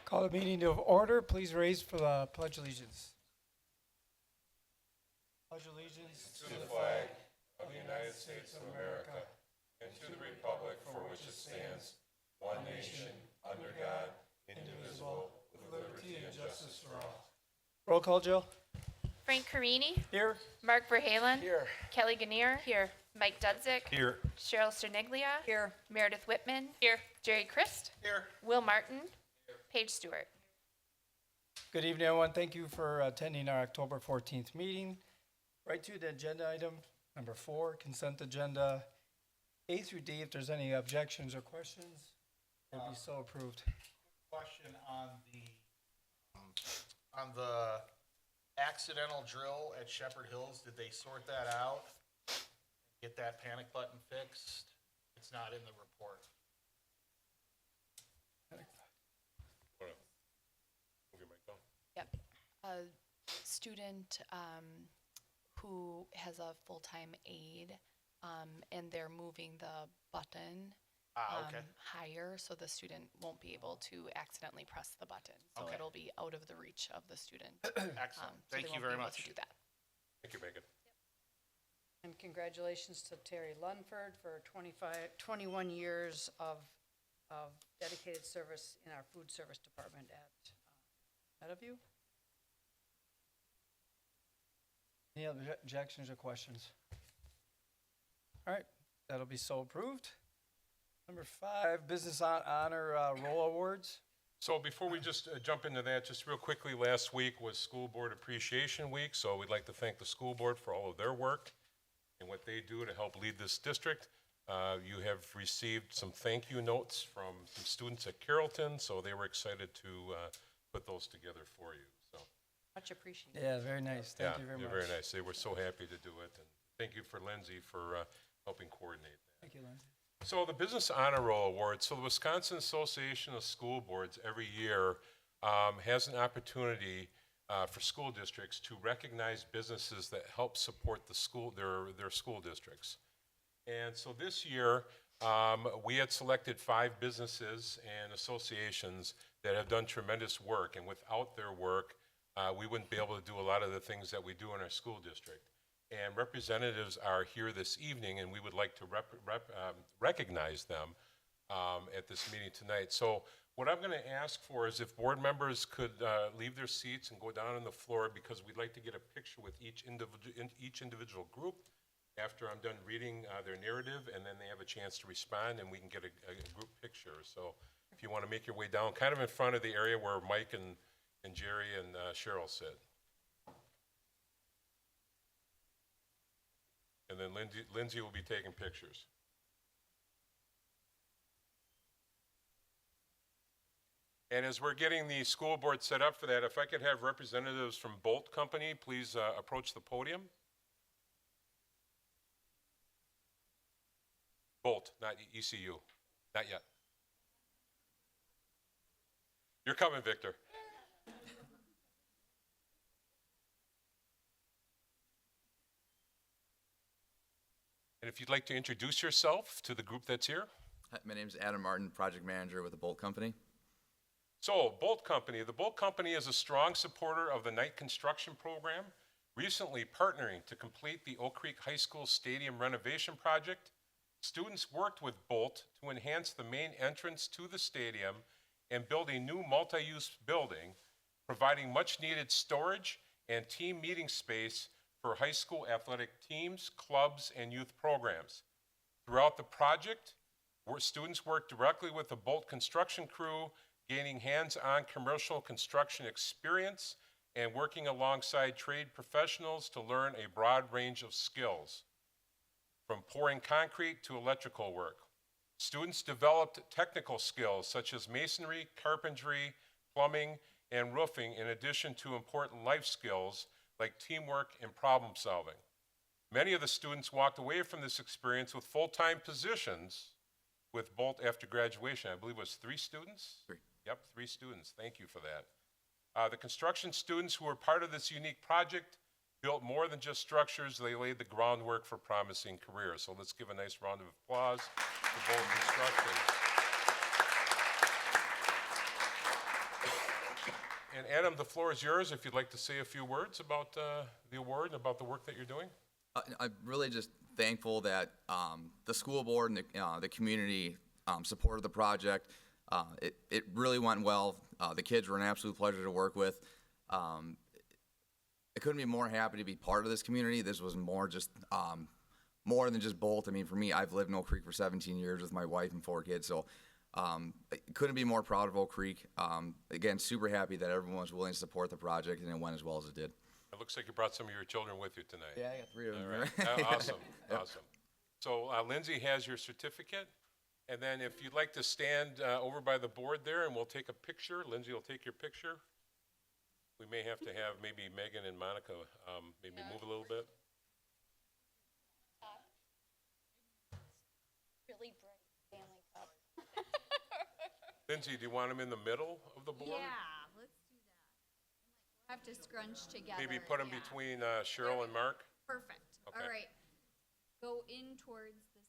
Call the meeting to order. Please raise for the Pledge of Allegiance. Pledge allegiance to the flag of the United States of America and to the republic for which it stands, one nation, under God, indivisible, with liberty and justice for all. Roll call, Jill. Frank Carini. Here. Mark Verhalen. Here. Kelly Ganir. Here. Mike Dudzik. Here. Cheryl Sterniglia. Here. Meredith Whitman. Here. Jerry Christ. Here. Will Martin. Paige Stewart. Good evening, everyone. Thank you for attending our October 14th meeting. Right to the agenda item number 4, consent agenda A through D. If there's any objections or questions, they'll be so approved. Question on the accidental drill at Shepherd Hills. Did they sort that out? Get that panic button fixed? It's not in the report. Yep. A student who has a full-time aide, and they're moving the button Okay. higher, so the student won't be able to accidentally press the button. So Okay. it'll be out of the reach of the student. Excellent. So Thank they you won't very be able much. to do that. Thank you, Megan. And congratulations to Terry Lunford for 21 years of dedicated service in our food service department at Meadowview. Any objections or questions? All right, that'll be so approved. Number 5, business honor roll awards. So before we just jump into that, just real quickly, last week was School Board Appreciation Week, so we'd like to thank the school board for all of their work and what they do to help lead this district. You have received some thank you notes from some students at Carrollton, so they were excited to put those together for you, so. Much appreciated. Yeah, very nice. Thank you very much. Yeah, very nice. They were so happy to do it, and thank you for Lindsay for helping coordinate that. Thank you, Lindsay. So the Business Honor Roll Award, so the Wisconsin Association of School Boards every year has an opportunity for school districts to recognize businesses that help support the school, their school districts. And so this year, we had selected 5 businesses and associations that have done tremendous work, and without their work, we wouldn't be able to do a lot of the things that we do in our school district. And representatives are here this evening, and we would like to recognize them at this meeting tonight. So what I'm going to ask for is if board members could leave their seats and go down on the floor, because we'd like to get a picture with each individual group after I'm done reading their narrative, and then they have a chance to respond, and we can get a group picture. So if you want to make your way down, kind of in front of the area where Mike and Jerry and Cheryl sit. And then Lindsay will be taking pictures. And as we're getting the school board set up for that, if I could have representatives from Bolt Company, please approach the podium. Bolt, not ECU, not yet. You're coming, Victor. And if you'd like to introduce yourself to the group that's here. Hi, my name's Adam Martin, project manager with the Bolt Company. So, Bolt Company. The Bolt Company is a strong supporter of the Knight Construction Program, recently partnering to complete the Oak Creek High School Stadium renovation project. Students worked with Bolt to enhance the main entrance to the stadium and build a new multi-use building, providing much-needed storage and team meeting space for high school athletic teams, clubs, and youth programs. Throughout the project, students worked directly with the Bolt construction crew, gaining hands-on commercial construction experience and working alongside trade professionals to learn a broad range of skills, from pouring concrete to electrical work. Students developed technical skills such as masonry, carpentry, plumbing, and roofing, in addition to important life skills like teamwork and problem solving. Many of the students walked away from this experience with full-time positions with Bolt after graduation. I believe it was 3 students? 3. Yep, 3 students. Thank you for that. The construction students who were part of this unique project built more than just structures. They laid the groundwork for promising careers. So let's give a nice round of applause to Bolt Construction. And Adam, the floor is yours if you'd like to say a few words about the award and about the work that you're doing. I'm really just thankful that the school board and the community supported the project. It really went well. The kids were an absolute pleasure to work with. I couldn't be more happy to be part of this community. This was more than just Bolt. I mean, for me, I've lived in Oak Creek for 17 years with my wife and 4 kids, so I couldn't be more proud of Oak Creek. Again, super happy that everyone was willing to support the project, and it went as well as it did. It looks like you brought some of your children with you tonight. Yeah, I got 3 of them. All right. Awesome, awesome. So Lindsay has your certificate, and then if you'd like to stand over by the board there, and we'll take a picture. Lindsay will take your picture. We may have to have maybe Megan and Monica maybe move a little bit. Really bright family cup. Lindsay, do you want them in the middle of the board? Yeah, let's do that. We'll have to scrunch together. Maybe put them yeah. between Cheryl and Mark? Perfect. Okay. All right. Go in towards the center.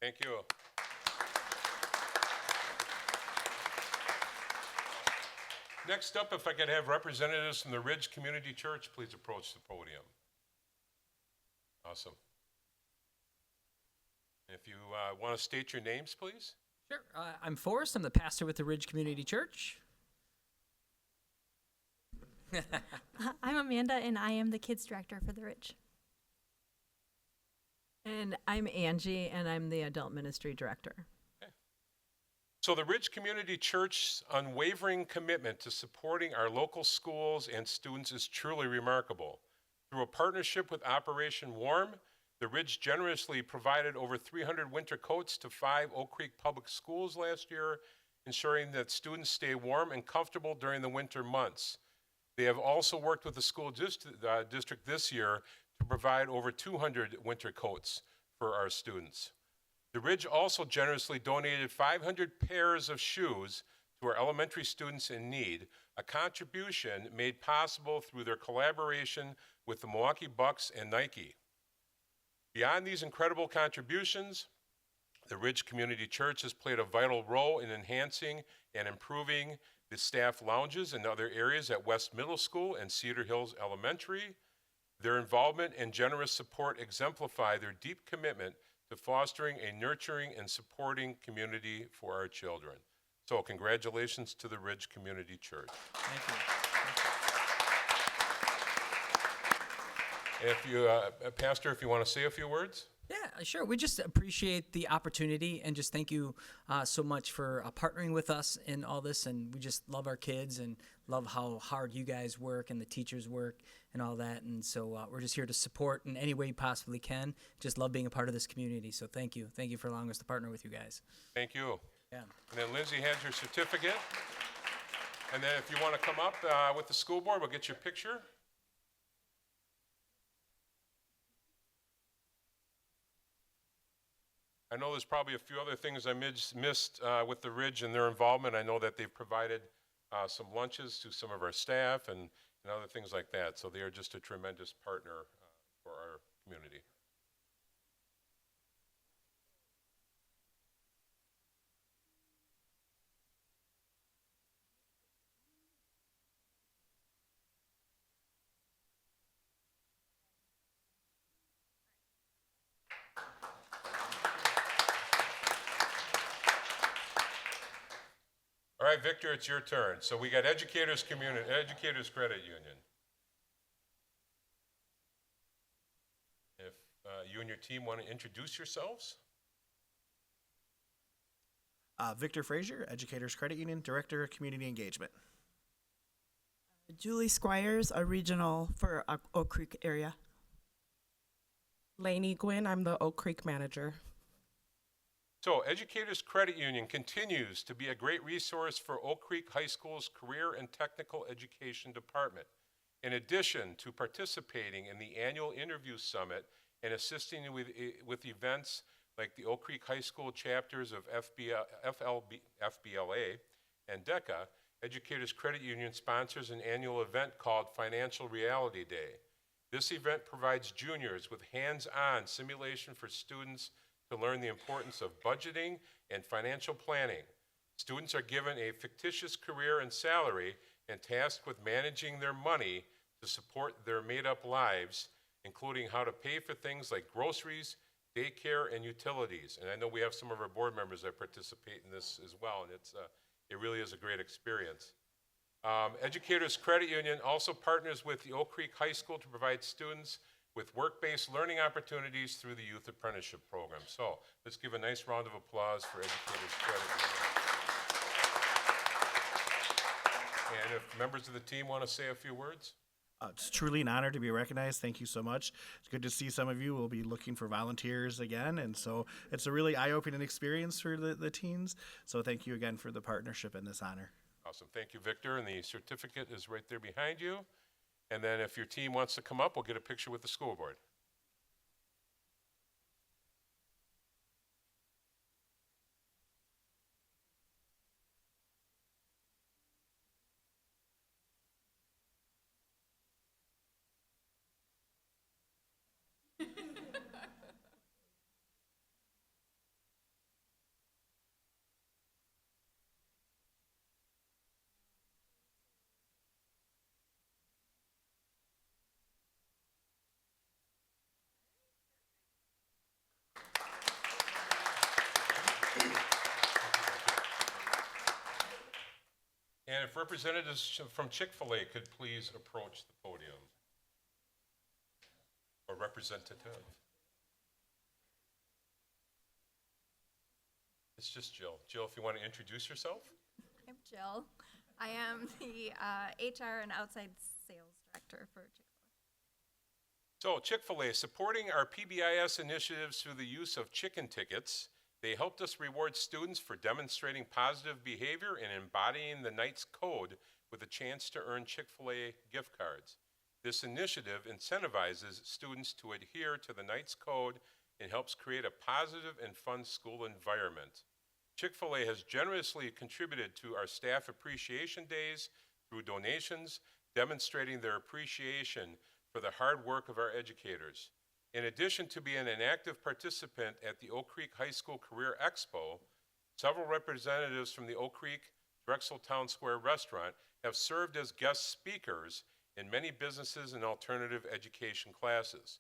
Thank you. Next up, if I could have representatives from the Ridge Community Church, please approach the podium. Awesome. If you want to state your names, please. Sure. I'm Forrest. I'm the pastor with the Ridge Community Church. I'm Amanda, and I am the kids director for the Ridge. And I'm Angie, and I'm the adult ministry director. So the Ridge Community Church's unwavering commitment to supporting our local schools and students is truly remarkable. Through a partnership with Operation Warm, the Ridge generously provided over 300 winter coats to 5 Oak Creek public schools last year, ensuring that students stay warm and comfortable during the winter months. They have also worked with the school district this year to provide over 200 winter coats for our students. The Ridge also generously donated 500 pairs of shoes to our elementary students in need, a contribution made possible through their collaboration with the Milwaukee Bucks and Nike. Beyond these incredible contributions, the Ridge Community Church has played a vital role in enhancing and improving the staff lounges and other areas at West Middle School and Cedar Hills Elementary. Their involvement and generous support exemplify their deep commitment to fostering a nurturing and supporting community for our children. So congratulations to the Ridge Community Church. Thank you. If you, Pastor, if you want to say a few words? Yeah, sure. We just appreciate the opportunity and just thank you so much for partnering with us in all this. And we just love our kids and love how hard you guys work and the teachers work and all that. And so we're just here to support in any way we possibly can. Just love being a part of this community. So thank you. Thank you for allowing us to partner with you guys. Thank you. Yeah. And then Lindsay has your certificate. And then if you want to come up with the school board, we'll get your picture. I know there's probably a few other things I missed with the Ridge and their involvement. I know that they've provided some lunches to some of our staff and other things like that. So they are just a tremendous partner for our community. All right, Victor, it's your turn. So we got Educators Credit Union. If you and your team want to introduce yourselves. Victor Frazier, Educators Credit Union, Director of Community Engagement. Julie Squires, a regional for Oak Creek area. Lainey Gwynn, I'm the Oak Creek manager. So Educators Credit Union continues to be a great resource for Oak Creek High School's Career and Technical Education Department. In addition to participating in the annual interview summit and assisting with events like the Oak Creek High School chapters of FBLA and DECA, Educators Credit Union sponsors an annual event called Financial Reality Day. This event provides juniors with hands-on simulation for students to learn the importance of budgeting and financial planning. Students are given a fictitious career and salary and tasked with managing their money to support their made-up lives, including how to pay for things like groceries, daycare, and utilities. And I know we have some of our board members that participate in this as well, and it really is a great experience. Educators Credit Union also partners with the Oak Creek High School to provide students with work-based learning opportunities through the Youth Apprenticeship Program. So let's give a nice round of applause for Educators Credit Union. And if members of the team want to say a few words? It's truly an honor to be recognized. Thank you so much. It's good to see some of you. We'll be looking for volunteers again, and so it's a really eye-opening experience for the teens. So thank you again for the partnership and this honor. Awesome. Thank you, Victor. And the certificate is right there behind you. And then if your team wants to come up, we'll get a picture with the school board. And if representatives from Chick-fil-A could please approach the podium. Or representative. It's just Jill. Jill, if you want to introduce yourself. I'm Jill. I am the HR and outside sales director for Chick-fil-A. So Chick-fil-A, supporting our PBIS initiatives through the use of chicken tickets. They helped us reward students for demonstrating positive behavior and embodying the Knights Code with a chance to earn Chick-fil-A gift cards. This initiative incentivizes students to adhere to the Knights Code and helps create a positive and fun school environment. Chick-fil-A has generously contributed to our staff appreciation days through donations, demonstrating their appreciation for the hard work of our educators. In addition to being an active participant at the Oak Creek High School Career Expo, several representatives from the Oak Creek Drexel Town Square restaurant have served as guest speakers in many businesses and alternative education classes.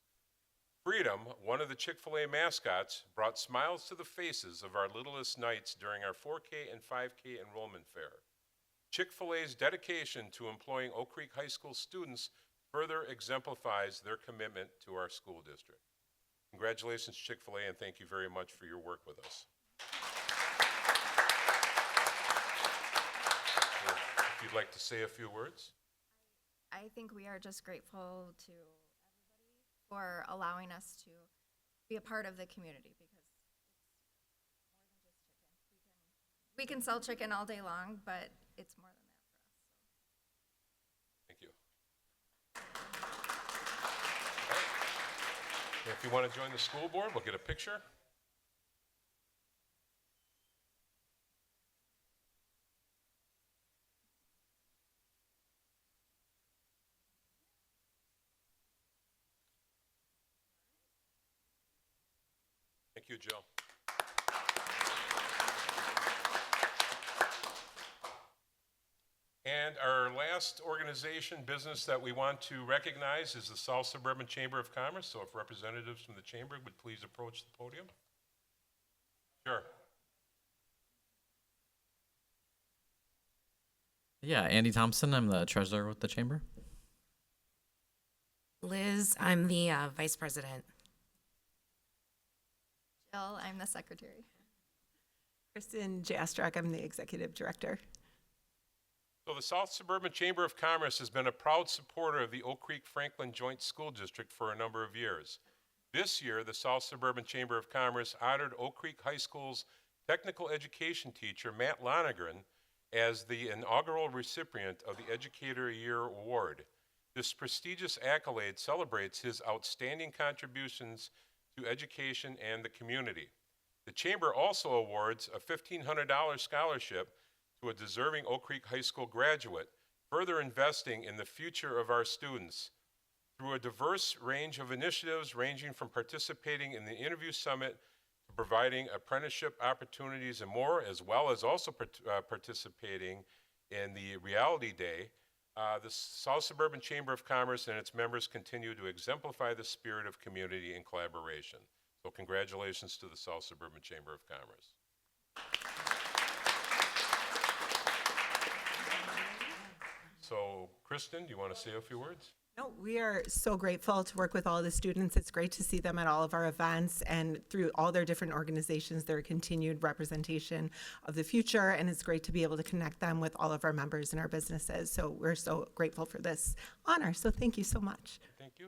Freedom, one of the Chick-fil-A mascots, brought smiles to the faces of our littlest Knights during our 4K and 5K enrollment fair. Chick-fil-A's dedication to employing Oak Creek High School students further exemplifies their commitment to our school district. Congratulations, Chick-fil-A, and thank you very much for your work with us. If you'd like to say a few words. I think we are just grateful to everybody for allowing us to be a part of the community because it's more than just chicken. We can sell chicken all day long, but it's more than that for us. Thank you. If you want to join the school board, we'll get a picture. Thank you, Jill. And our last organization business that we want to recognize is the South Suburban Chamber of Commerce. So if representatives from the chamber would please approach the podium. Sure. Yeah, Andy Thompson. I'm the treasurer with the chamber. Liz, I'm the vice president. Jill, I'm the secretary. Kristen Jastrock, I'm the executive director. So the South Suburban Chamber of Commerce has been a proud supporter of the Oak Creek Franklin Joint School District for a number of years. This year, the South Suburban Chamber of Commerce honored Oak Creek High School's technical education teacher, Matt Lonergan, as the inaugural recipient of the Educator Year Award. This prestigious accolade celebrates his outstanding contributions to education and the community. The Chamber also awards a $1,500 scholarship to a deserving Oak Creek High School graduate, further investing in the future of our students. through a diverse range of initiatives ranging from participating in the Interview Summit to providing apprenticeship opportunities and more, as well as also participating in the Reality Day. The South Suburban Chamber of Commerce and its members continue to exemplify the spirit of community and collaboration. So congratulations to the South Suburban Chamber of Commerce. So, Kristen, do you want to say a few words? No, we are so grateful to work with all the students. It's great to see them at all of our events and through all their different organizations, their continued representation of the future. And it's great to be able to connect them with all of our members and our businesses. So we're so grateful for this honor. So thank you so much. Thank you.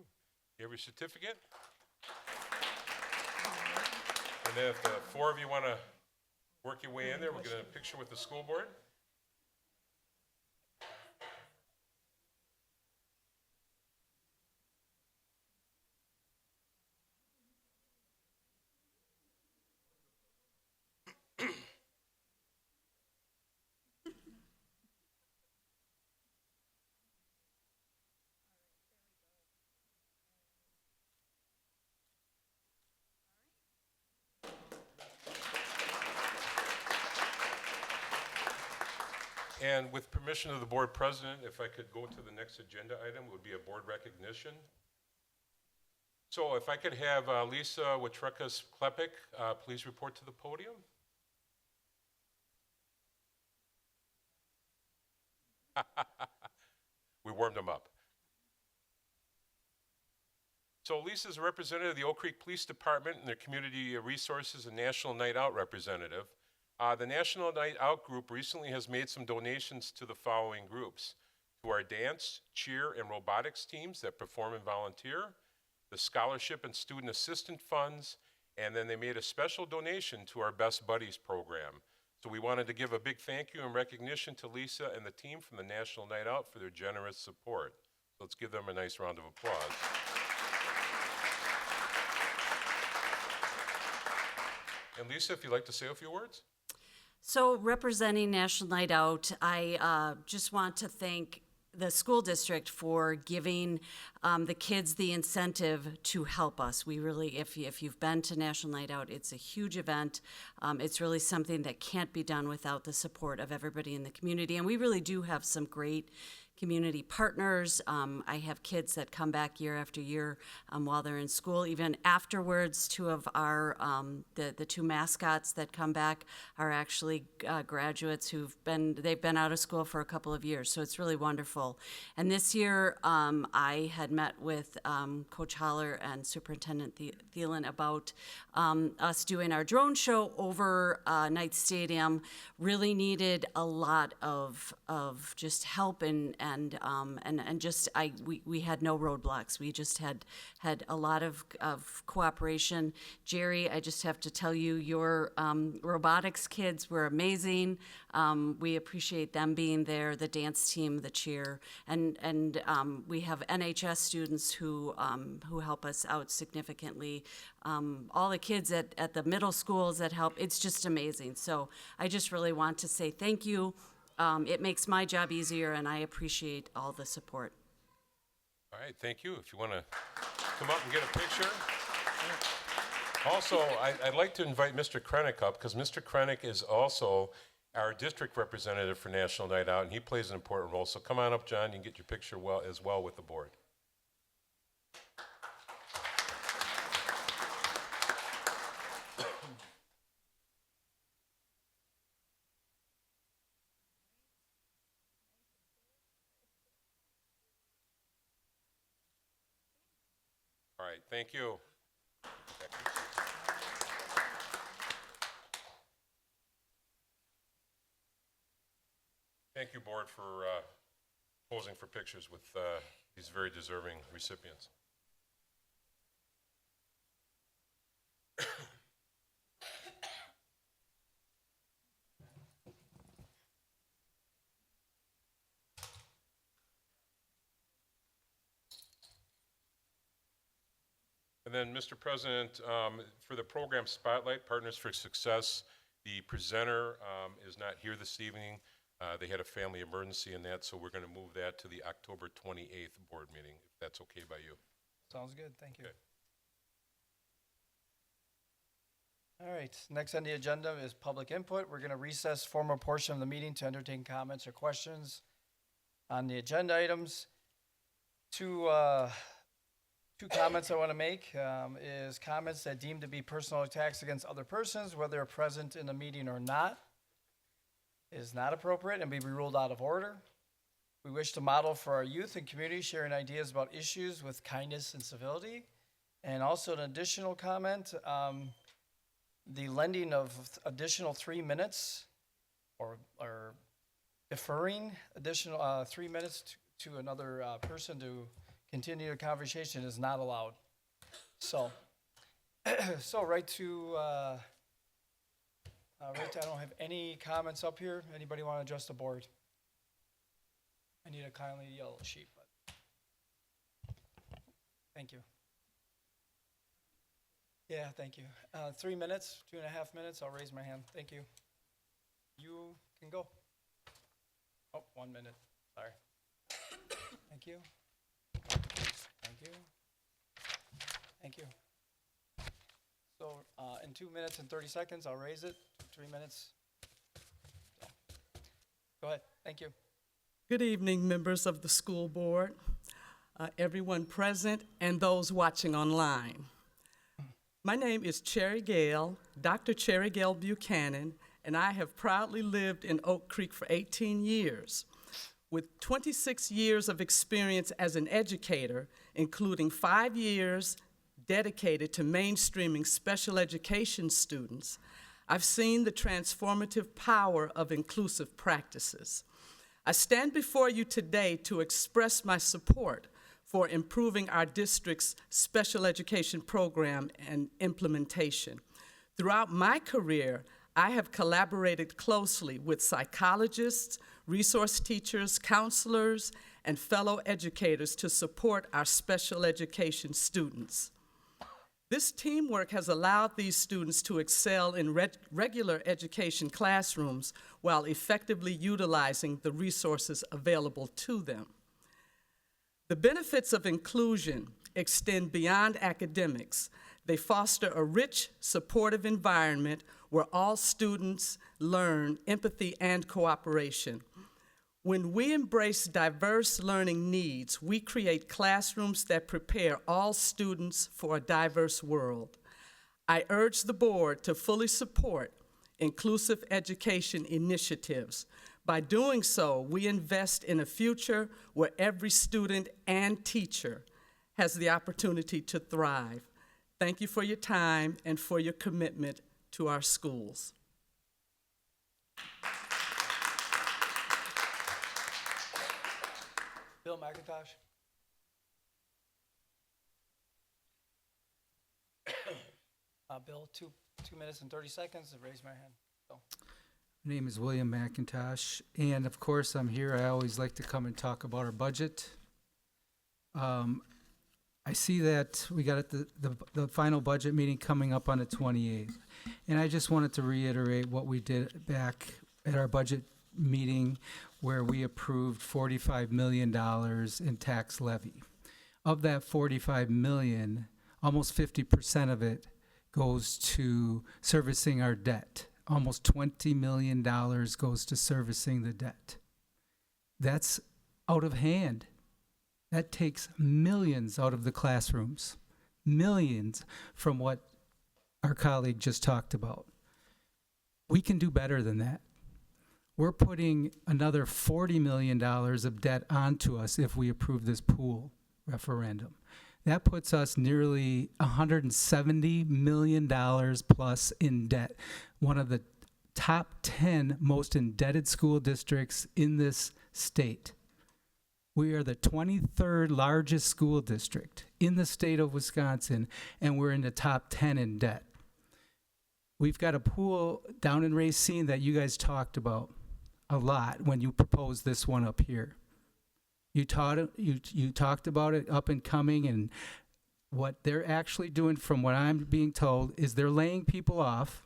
You have your certificate? And then if the four of you want to work your way in there, we're going to picture with the school board. And with permission of the board president, if I could go to the next agenda item, it would be a board recognition. So if I could have Lisa Witrekas-Klepek please report to the podium. We warmed them up. So Lisa's a representative of the Oak Creek Police Department and their Community Resources and National Night Out representative. The National Night Out group recently has made some donations to the following groups: to our dance, cheer, and robotics teams that perform and volunteer, the scholarship and student assistant funds, and then they made a special donation to our Best Buddies program. So we wanted to give a big thank you and recognition to Lisa and the team from the National Night Out for their generous support. So let's give them a nice round of applause. And Lisa, if you'd like to say a few words. So representing National Night Out, I just want to thank the school district for giving the kids the incentive to help us. We really, if you've been to National Night Out, it's a huge event. It's really something that can't be done without the support of everybody in the community. And we really do have some great community partners. I have kids that come back year after year while they're in school. Even afterwards, two of our, the two mascots that come back are actually graduates they've been out of school for a couple of years. So it's really wonderful. And this year, I had met with Coach Holler and Superintendent Thielen about us doing our drone show over Knight Stadium. Really needed a lot of just help and just we had no roadblocks. We just had a lot of cooperation. Jerry, I just have to tell you, your robotics kids were amazing. We appreciate them being there, the dance team, the cheer, and we have NHS students who help us out significantly. All the kids at the middle schools that help. It's just amazing. So I just really want to say thank you. It makes my job easier, and I appreciate all the support. All right, thank you. If you want to come up and get a picture. Also, I'd like to invite Mr. Krenick up, because Mr. Krenick is also our district representative for National Night Out, and he plays an important role. So come on up, John, you can get your picture as well with the board. All right, thank you. Thank you, board, for posing for pictures with these very deserving recipients. And then, Mr. President, for the program Spotlight, Partners for Success, the presenter is not here this evening. They had a family emergency in that, so we're going to move that to the October 28th board meeting, if that's okay by you. Sounds good, thank you. Okay. All right, next on the agenda is public input. We're gonna recess formal portion of the meeting to entertain comments or questions on the agenda items. Two comments I wanna make, is comments that deem to be personal attacks against other persons, whether they're present in the meeting or not, is not appropriate and may be ruled out of order. We wish to model for our youth and community sharing ideas about issues with kindness and civility. And also an additional comment, the lending of additional 3 minutes or deferring additional 3 minutes to another person to continue the conversation is not allowed. So, right to, I don't have any comments up here. Anybody want to address the board? I need a kindly yellow sheet, but thank you. Yeah, thank you. 3 minutes, 2.5 minutes, I'll raise my hand. Thank you. You can go. Oh, 1 minute, sorry. Thank you. Thank you. Thank you. So, in 2 minutes and 30 seconds, I'll raise it. 3 minutes. So, go ahead, thank you. Good evening, members of the school board, everyone present, and those watching online. My name is Cherry Gale, Dr. Cherry Gale Buchanan, and I have proudly lived in Oak Creek for 18 years. With 26 years of experience as an educator, including 5 years dedicated to mainstreaming special education students, I've seen the transformative power of inclusive practices. I stand before you today to express my support for improving our district's special education program and implementation. Throughout my career, I have collaborated closely with psychologists, resource teachers, counselors, and fellow educators to support our special education students. This teamwork has allowed these students to excel in regular education classrooms while effectively utilizing the resources available to them. The benefits of inclusion extend beyond academics. They foster a rich, supportive environment where all students learn empathy and cooperation. When we embrace diverse learning needs, we create classrooms that prepare all students for a diverse world. I urge the board to fully support inclusive education initiatives. By doing so, we invest in a future where every student and teacher has the opportunity to thrive. Thank you for your time and for your commitment to our schools. Bill McIntosh. Bill, 2 minutes and 30 seconds to raise my hand. So. My name is William McIntosh, and of course I'm here. I always like to come and talk about our budget. I see that we got the final budget meeting coming up on the 28th, and I just wanted to reiterate what we did back at our budget meeting where we approved $45 million in tax levy. Of that $45 million, almost 50% of it goes to servicing our debt. Almost $20 million goes to servicing the debt. That's out of hand. That takes millions out of the classrooms, millions from what our colleague just talked about. We can do better than that. We're putting another $40 million of debt onto us if we approve this pool referendum. That puts us nearly $170 million plus in debt. One of the top 10 most indebted school districts in this state. We are the 23rd largest school district in the state of Wisconsin, and we're in the top 10 in debt. We've got a pool down in Racine that you guys talked about a lot when you proposed this one up here. You talked about it up and coming, and what they're actually doing, from what I'm being told, is they're laying people off,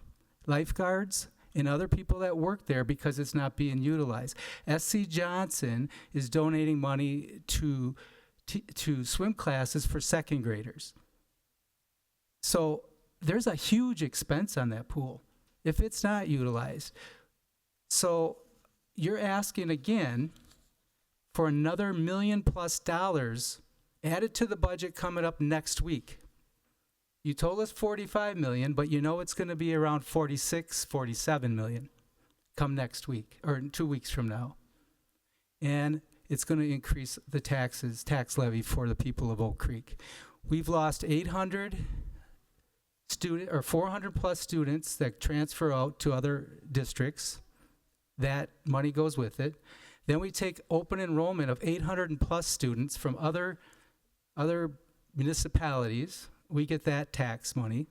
lifeguards and other people that work there because it's not being utilized. SC Johnson is donating money to swim classes for second graders. So there's a huge expense on that pool if it's not utilized. So you're asking again for another $1 million+ added to the budget coming up next week. You told us 45 million, but you know it's going to be around 46, 47 million come next week or 2 weeks from now. And it's going to increase the tax levy for the people of Oak Creek. We've lost 400+ students that transfer out to other districts. That money goes with it. Then we take open enrollment of 800+ students from other municipalities. We get that tax money.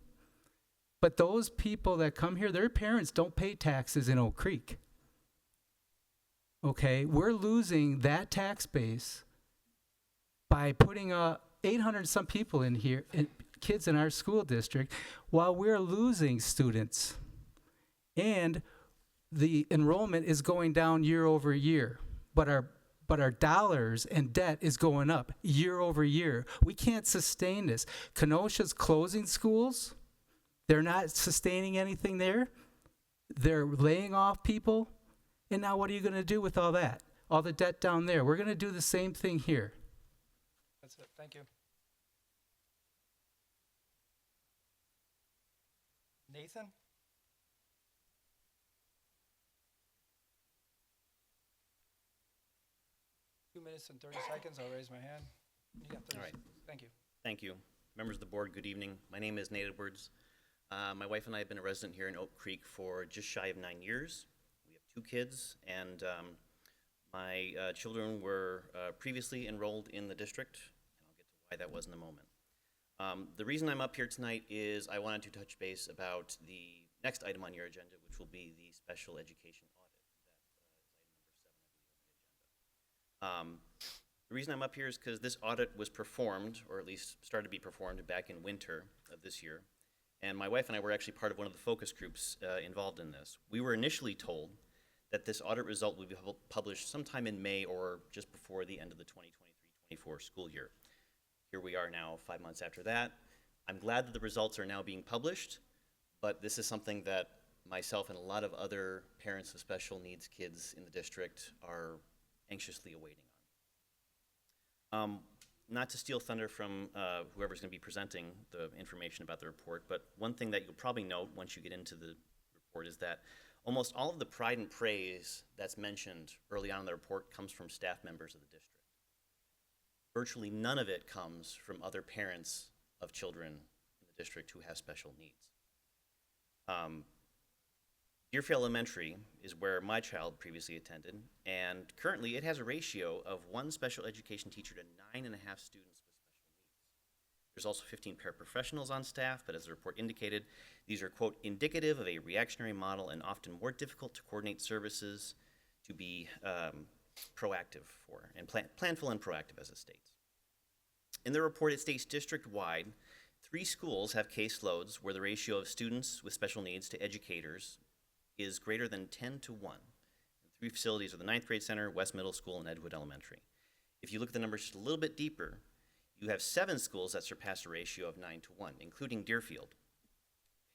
But those people that come here, their parents don't pay taxes in Oak Creek. Okay, we're losing that tax base by putting 800 some people in here, kids in our school district, while we're losing students. And the enrollment is going down year over year, but our dollars and debt is going up year over year. We can't sustain this. Kenosha's closing schools. They're not sustaining anything there. They're laying off people. And now what are you going to do with all that? All the debt down there. We're going to do the same thing here. That's it. Thank you. Nathan? 2 minutes and 30 seconds. I'll raise my hand. You got 30 All right. seconds. Thank you. Thank you. Members of the board, good evening. My name is Nate Edwards. My wife and I have been a resident here in Oak Creek for just shy of 9 years. We have 2 kids, and my children were previously enrolled in the district, and I'll get to why that was in a moment. The reason I'm up here tonight is I wanted to touch base about the next item on your agenda, which will be the special education audit. That is item number 7 of the agenda. The reason I'm up here is because this audit was performed, or at least started to be performed back in winter of this year. And my wife and I were actually part of one of the focus groups involved in this. We were initially told that this audit result would be published sometime in May or just before the end of the 2023-24 school year. Here we are now 5 months after that. I'm glad that the results are now being published, but this is something that myself and a lot of other parents of special needs kids in the district are anxiously awaiting on. Not to steal thunder from whoever's going to be presenting the information about the report, but one thing that you'll probably note once you get into the report is that almost all of the pride and praise that's mentioned early on in the report comes from staff members of the district. Virtually none of it comes from other parents of children in the district who have special needs. Deerfield Elementary is where my child previously attended, and currently it has a ratio of 1 special education teacher to 9.5 students with special needs. There's also 15 paraprofessionals on staff, but as the report indicated, these are, quote, indicative of a reactionary model and often more difficult to coordinate services to be proactive for, and planful and proactive, as it states. In the report, it states district-wide, 3 schools have caseloads where the ratio of students with special needs to educators is greater than 10 to 1. 3 facilities are the 9th grade center, West Middle School, and Edgewood Elementary. If you look at the numbers just a little bit deeper, you have 7 schools that surpass a ratio of 9 to 1, including Deerfield.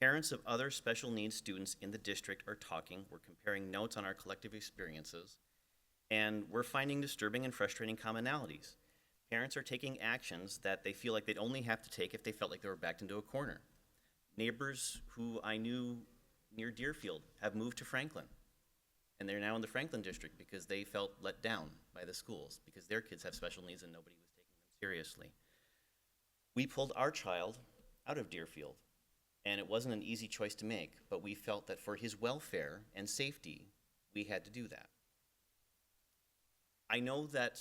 Parents of other special needs students in the district are talking, we're comparing notes on our collective experiences, and we're finding disturbing and frustrating commonalities. Parents are taking actions that they feel like they'd only have to take if they felt like they were backed into a corner. Neighbors who I knew near Deerfield have moved to Franklin, and they're now in the Franklin district because they felt let down by the schools because their kids have special needs and nobody was taking them seriously. We pulled our child out of Deerfield, and it wasn't an easy choice to make, but we felt that for his welfare and safety, we had to do that. I know that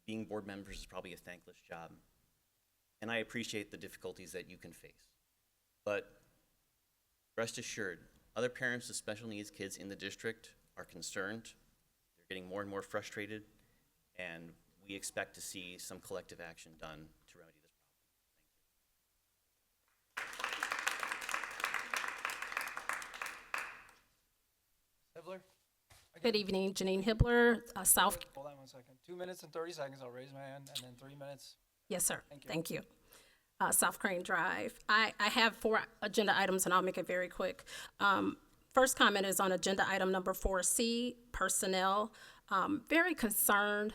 being board members is probably a thankless job, and I appreciate the difficulties that you can face. But rest assured, other parents of special needs kids in the district are concerned. They're getting more and more frustrated, and we expect to see some collective action done to remedy this problem. Good evening, Janine Hibbler, South. Hold on 1 second. 2 minutes and 30 seconds. I'll raise my hand, and then 3 minutes. Yes, sir. Thank you. South Crane Drive. I have 4 agenda items, and I'll make it very quick. First comment is on agenda item number 4C, personnel. Very concerned,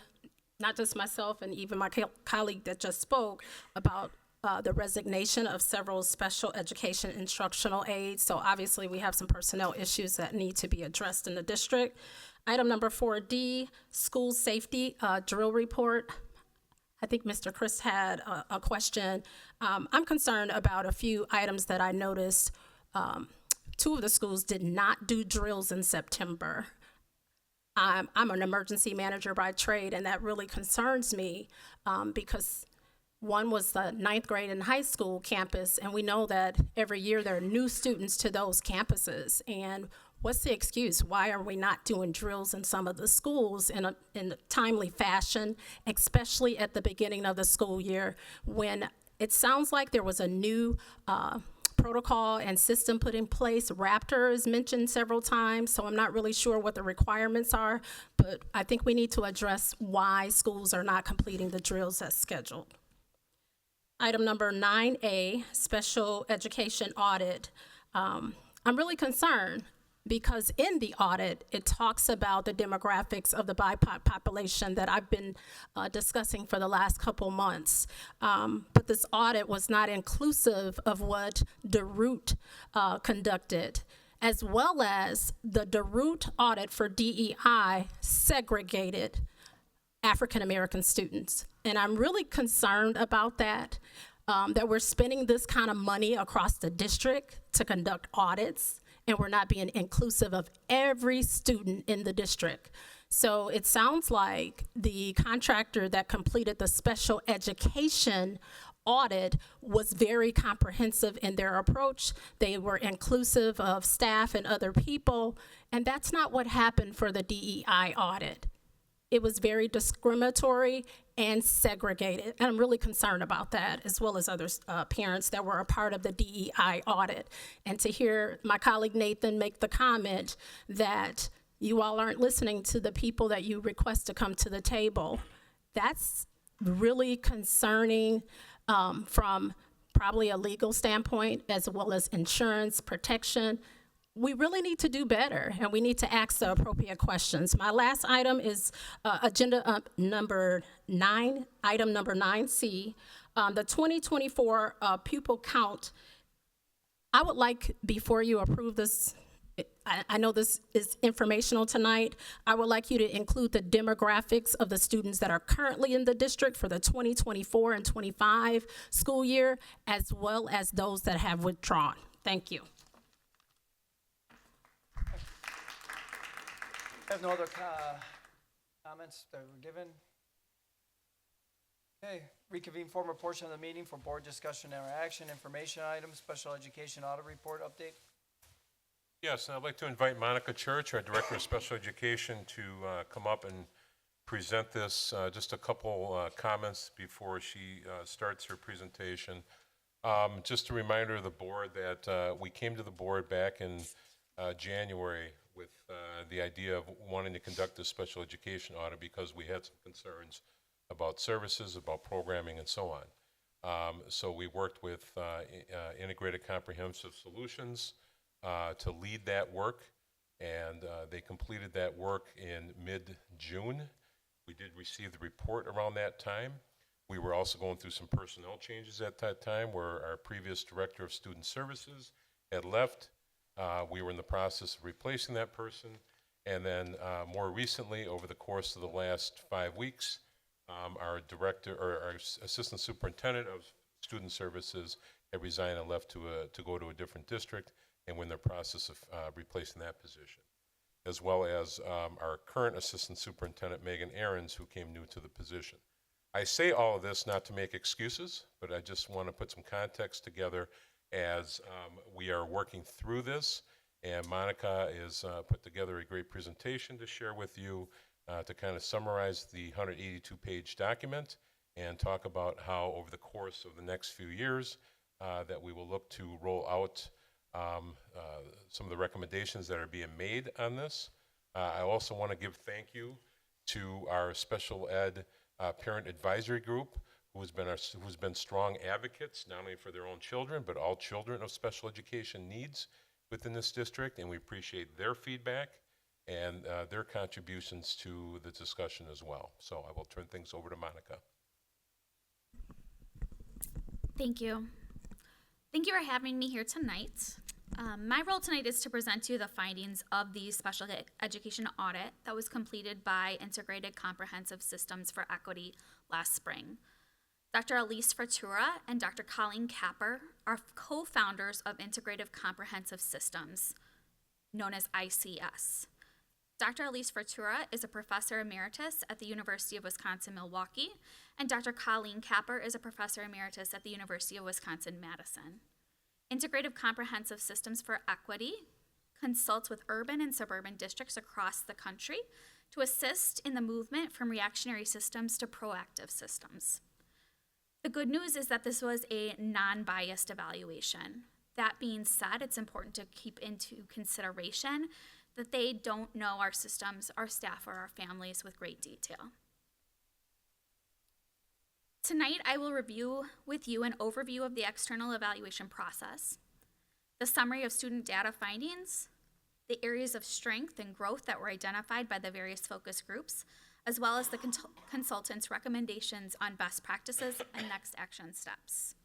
not just myself and even my colleague that just spoke, about the resignation of several special education instructional aides. So obviously we have some personnel issues that need to be addressed in the district. Item number 4D, school safety drill report. I think Mr. Chris had a question. I'm concerned about a few items that I noticed. 2 of the schools did not do drills in September. I'm an emergency manager by trade, and that really concerns me because one was the 9th grade and high school campus, and we know that every year there are new students to those campuses. And what's the excuse? Why are we not doing drills in some of the schools in a timely fashion, especially at the beginning of the school year, when it sounds like there was a new protocol and system put in place? Raptor is mentioned several times, so I'm not really sure what the requirements are, but I think we need to address why schools are not completing the drills as scheduled. Item number 9A, special education audit. I'm really concerned because in the audit, it talks about the demographics of the BIPOC population that I've been discussing for the last couple months. But this audit was not inclusive of what DeRoot conducted, as well as the DeRoot audit for DEI segregated African-American students. And I'm really concerned about that, that we're spending this kind of money across the district to conduct audits, and we're not being inclusive of every student in the district. So it sounds like the contractor that completed the special education audit was very comprehensive in their approach. They were inclusive of staff and other people, and that's not what happened for the DEI audit. It was very discriminatory and segregated, and I'm really concerned about that, as well as other parents that were a part of the DEI audit. And to hear my colleague Nathan make the comment that you all aren't listening to the people that you request to come to the table, that's really concerning from probably a legal standpoint, as well as insurance protection. We really need to do better, and we need to ask the appropriate questions. My last item is agenda number 9, item number 9C, the 2024 pupil count. I would like, before you approve this, I know this is informational tonight, I would like you to include the demographics of the students that are currently in the district for the 2024 and 25 school year, as well as those that have withdrawn. Thank you. I have no other comments that were given. Okay, reconvene former portion of the meeting for board discussion and action, information items, special education audit report update. Yes, and I'd like to invite Monica Church, our Director of Special Education, to come up and present this. Just a couple comments before she starts her presentation. Just a reminder of the board that we came to the board back in January with the idea of wanting to conduct a special education audit because we had some concerns about services, about programming, and so on. So we worked with Integrated Comprehensive Solutions to lead that work, and they completed that work in mid-June. We did receive the report around that time. We were also going through some personnel changes at that time where our previous Director of Student Services had left. We were in the process of replacing that person, and then more recently, over the course of the last 5 weeks, our director or our assistant superintendent of student services had resigned and left to go to a different district, and we're in the process of replacing that position, as well as our current assistant superintendent, Megan Ahrens, who came new to the position. I say all of this not to make excuses, but I just want to put some context together as we are working through this, and Monica has put together a great presentation to share with you to kind of summarize the 182-page document and talk about how over the course of the next few years that we will look to roll out some of the recommendations that are being made on this. I also want to give thank you to our special ed parent advisory group, who's been strong advocates, not only for their own children, but all children of special education needs within this district, and we appreciate their feedback and their contributions to the discussion as well. So I will turn things over to Monica. Thank you. Thank you for having me here tonight. My role tonight is to present to you the findings of the special education audit that was completed by Integrated Comprehensive Systems for Equity last spring. Dr. Elise Fratura and Dr. Colleen Capper are co-founders of Integrative Comprehensive Systems, known as ICS. Dr. Elise Fratura is a professor emeritus at the University of Wisconsin-Milwaukee, and Dr. Colleen Capper is a professor emeritus at the University of Wisconsin-Madison. Integrative Comprehensive Systems for Equity consults with urban and suburban districts across the country to assist in the movement from reactionary systems to proactive systems. The good news is that this was a non-biased evaluation. That being said, it's important to keep into consideration that they don't know our systems, our staff, or our families with great detail. Tonight, I will review with you an overview of the external evaluation process, the summary of student data findings, the areas of strength and growth that were identified by the various focus groups, as well as the consultant's recommendations on best practices and next action steps.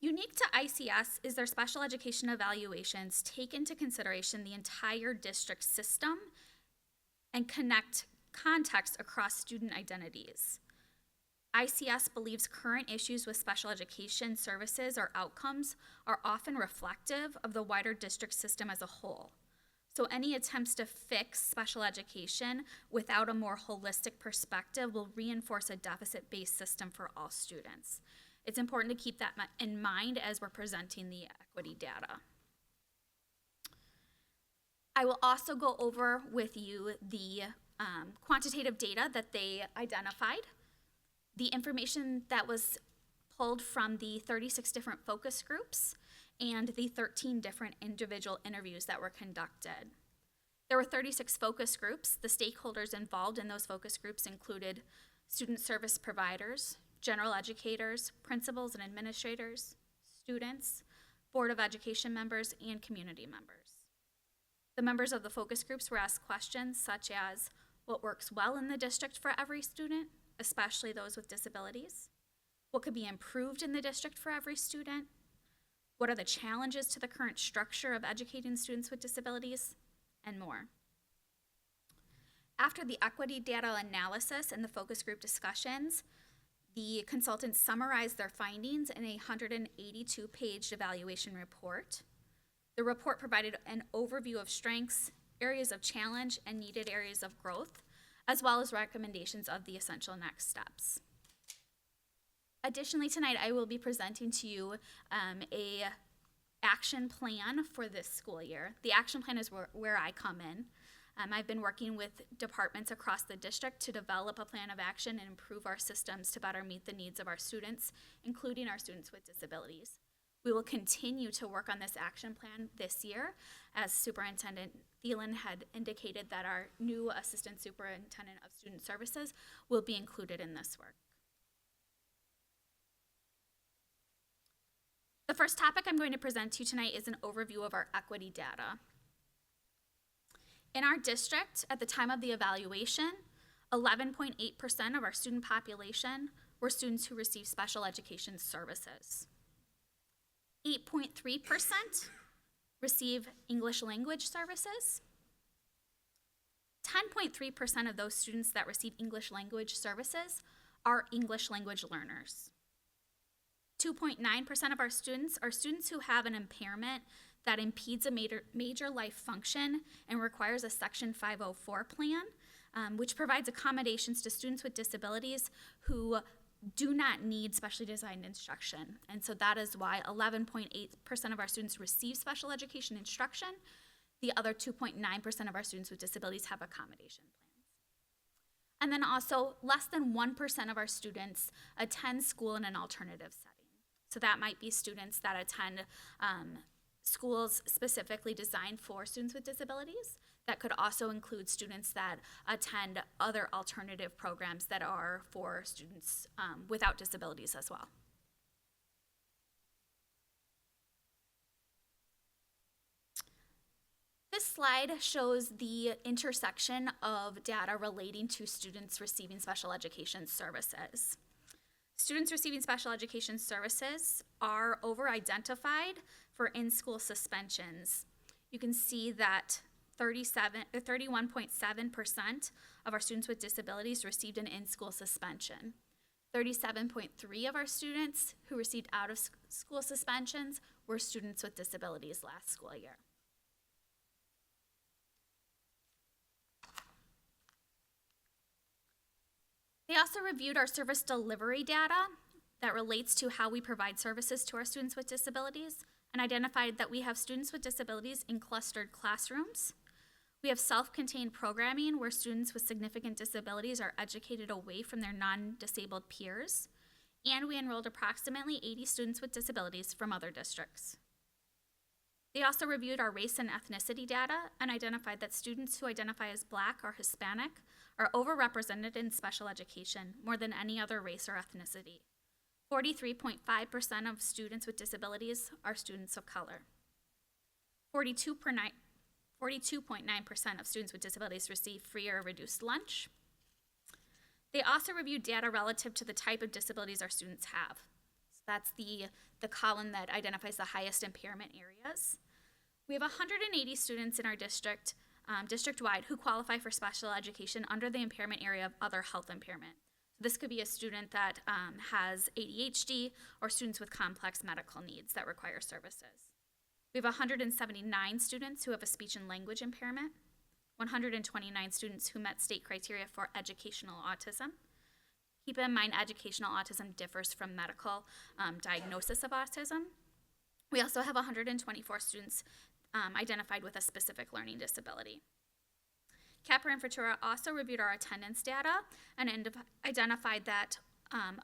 Unique to ICS is their special education evaluations take into consideration the entire district system and connect context across student identities. ICS believes current issues with special education services or outcomes are often reflective of the wider district system as a whole. So any attempts to fix special education without a more holistic perspective will reinforce a deficit-based system for all students. It's important to keep that in mind as we're presenting the equity data. I will also go over with you the quantitative data that they identified, the information that was pulled from the 36 different focus groups, and the 13 different individual interviews that were conducted. There were 36 focus groups. The stakeholders involved in those focus groups included student service providers, general educators, principals and administrators, students, Board of Education members, and community members. The members of the focus groups were asked questions such as, what works well in the district for every student, especially those with disabilities? What could be improved in the district for every student? What are the challenges to the current structure of educating students with disabilities? And more. After the equity data analysis and the focus group discussions, the consultants summarized their findings in a 182-page evaluation report. The report provided an overview of strengths, areas of challenge, and needed areas of growth, as well as recommendations of the essential next steps. Additionally, tonight I will be presenting to you a action plan for this school year. The action plan is where I come in. I've been working with departments across the district to develop a plan of action and improve our systems to better meet the needs of our students, including our students with disabilities. We will continue to work on this action plan this year, as Superintendent Thielen had indicated that our new Assistant Superintendent of Student Services will be included in this work. The first topic I'm going to present to you tonight is an overview of our equity data. In our district, at the time of the evaluation, 11.8% of our student population were students who received special education services. 8.3% receive English language services. 10.3% of those students that receive English language services are English language learners. 2.9% of our students are students who have an impairment that impedes a major life function and requires a Section 504 plan, which provides accommodations to students with disabilities who do not need specially designed instruction. And so that is why 11.8% of our students receive special education instruction. The other 2.9% of our students with disabilities have accommodation plans. And then also, less than 1% of our students attend school in an alternative setting. So that might be students that attend schools specifically designed for students with disabilities. That could also include students that attend other alternative programs that are for students without disabilities as well. This slide shows the intersection of data relating to students receiving special education services. Students receiving special education services are over-identified for in-school suspensions. You can see that 31.7% of our students with disabilities received an in-school suspension. 37.3% of our students who received out-of-school suspensions were students with disabilities last school year. They also reviewed our service delivery data that relates to how we provide services to our students with disabilities and identified that we have students with disabilities in clustered classrooms. We have self-contained programming where students with significant disabilities are educated away from their non-disabled peers. And we enrolled approximately 80 students with disabilities from other districts. They also reviewed our race and ethnicity data and identified that students who identify as Black or Hispanic are overrepresented in special education more than any other race or ethnicity. 43.5% of students with disabilities are students of color. 42.9% of students with disabilities receive free or reduced lunch. They also reviewed data relative to the type of disabilities our students have. So that's the column that identifies the highest impairment areas. We have 180 students in our district, district-wide, who qualify for special education under the impairment area of other health impairment. This could be a student that has ADHD or students with complex medical needs that require services. We have 179 students who have a speech and language impairment, 129 students who met state criteria for educational autism. Keep in mind, educational autism differs from medical diagnosis of autism. We also have 124 students identified with a specific learning disability. Capra and Futura also reviewed our attendance data and identified that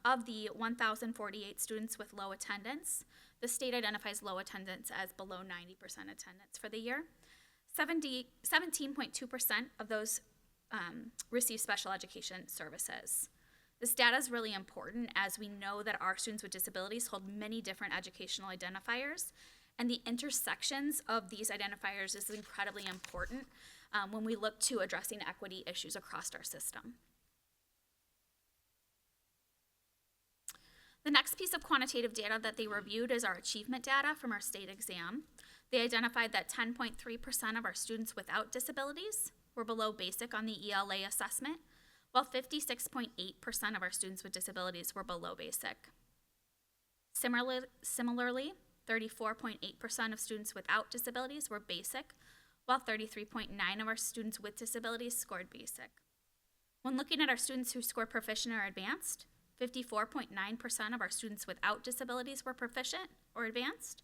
of the 1,048 students with low attendance, the state identifies low attendance as below 90% attendance for the year. 17.2% of those receive special education services. This data is really important as we know that our students with disabilities hold many different educational identifiers, and the intersections of these identifiers is incredibly important when we look to addressing equity issues across our system. The next piece of quantitative data that they reviewed is our achievement data from our state exam. They identified that 10.3% of our students without disabilities were below basic on the ELA assessment, while 56.8% of our students with disabilities were below basic. Similarly, 34.8% of students without disabilities were basic, while 33.9% of our students with disabilities scored basic. When looking at our students who scored proficient or advanced, 54.9% of our students without disabilities were proficient or advanced,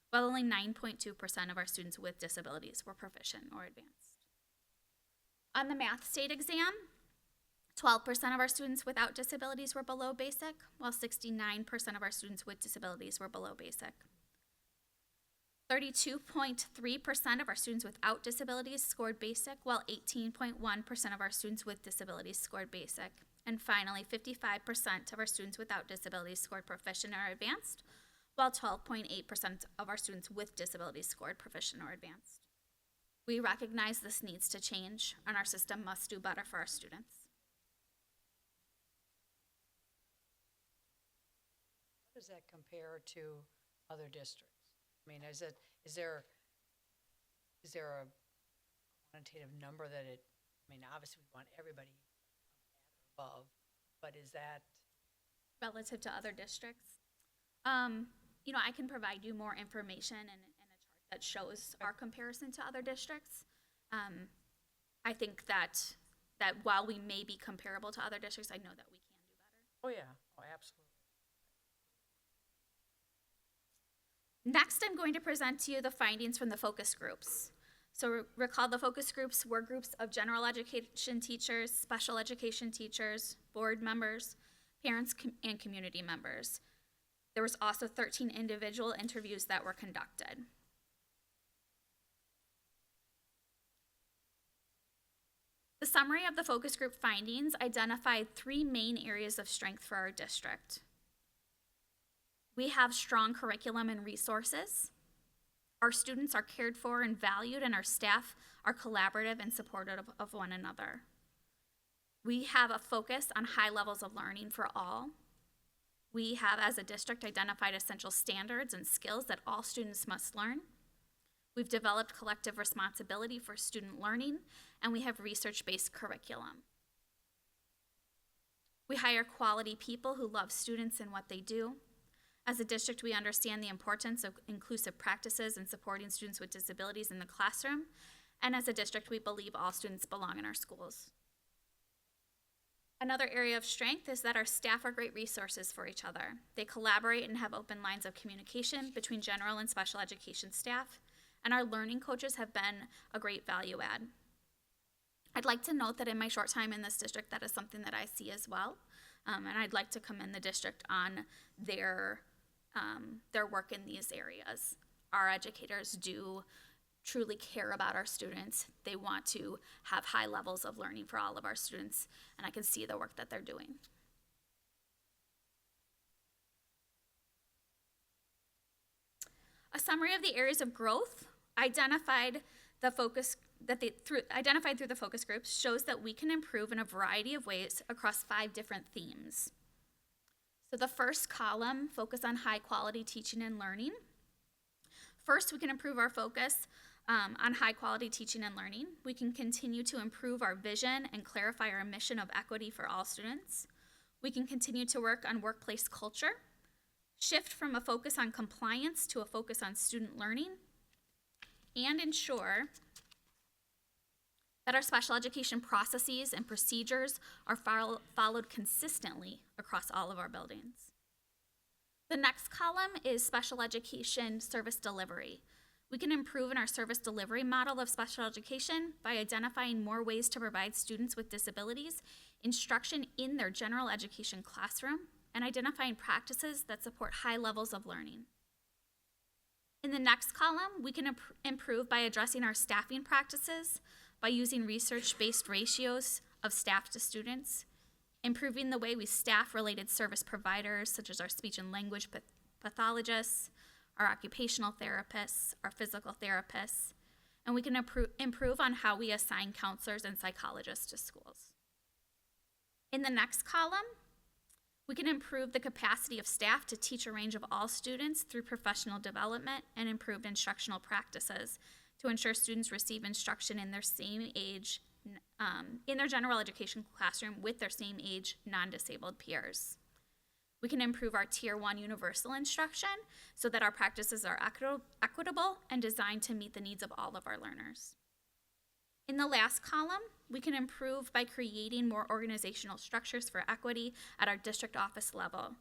while only 9.2% of our students with disabilities were proficient or advanced. On the math state exam, 12% of our students without disabilities were below basic, while 69% of our students with disabilities were below basic. 32.3% of our students without disabilities scored basic, while 18.1% of our students with disabilities scored basic. And finally, 55% of our students without disabilities scored proficient or advanced, while 12.8% of our students with disabilities scored proficient or advanced. We recognize this needs to change, and our system must do better for our students. How does that compare to other districts? I mean, is there a quantitative number that obviously we want everybody above, but is that relative to other districts? I can provide you more information and a chart that shows our comparison to other districts. I think that while we may be comparable to other districts, I know that we can do better. Oh, yeah. Oh, absolutely. Next, I'm going to present to you the findings from the focus groups. So recall the focus groups were groups of general education teachers, special education teachers, board members, parents, and community members. There was also 13 individual interviews that were conducted. summary of the focus group findings identified 3 main areas of strength for our district. We have strong curriculum and resources. Our students are cared for and valued, and our staff are collaborative and supportive of one another. We have a focus on high levels of learning for all. We have, as a district, identified essential standards and skills that all students must learn. We've developed collective responsibility for student learning, and we have research-based curriculum. We hire quality people who love students and what they do. As a district, we understand the importance of inclusive practices and supporting students with disabilities in the classroom. And as a district, we believe all students belong in our schools. Another area of strength is that our staff are great resources for each other. They collaborate and have open lines of communication between general and special education staff, and our learning coaches have been a great value add. I'd like to note that in my short time in this district, that is something that I see as well, and I'd like to commend the district on their work in these areas. Our educators do truly care about our students. They want to have high levels of learning for all of our students, and I can see the work that they're doing. A summary of the areas of growth identified through the focus groups shows that we can improve in a variety of ways across 5 different themes. So the first column, focus on high quality teaching and learning. First, we can improve our focus on high quality teaching and learning. We can continue to improve our vision and clarify our mission of equity for all students. We can continue to work on workplace culture, shift from a focus on compliance to a focus on student learning, and ensure that our special education processes and procedures are followed consistently across all of our buildings. The next column is special education service delivery. We can improve in our service delivery model of special education by identifying more ways to provide students with disabilities instruction in their general education classroom and identifying practices that support high levels of learning. In the next column, we can improve by addressing our staffing practices, by using research-based ratios of staff to students, improving the way we staff related service providers, such as our speech and language pathologists, our occupational therapists, our physical therapists, and we can improve on how we assign counselors and psychologists to schools. In the next column, we can improve the capacity of staff to teach a range of all students through professional development and improved instructional practices to ensure students receive instruction in their same age, in their general education classroom with their same age non-disabled peers. We can improve our Tier 1 universal instruction so that our practices are equitable and designed to meet the needs of all of our learners. In the last column, we can improve by creating more organizational structures for equity at our district office level.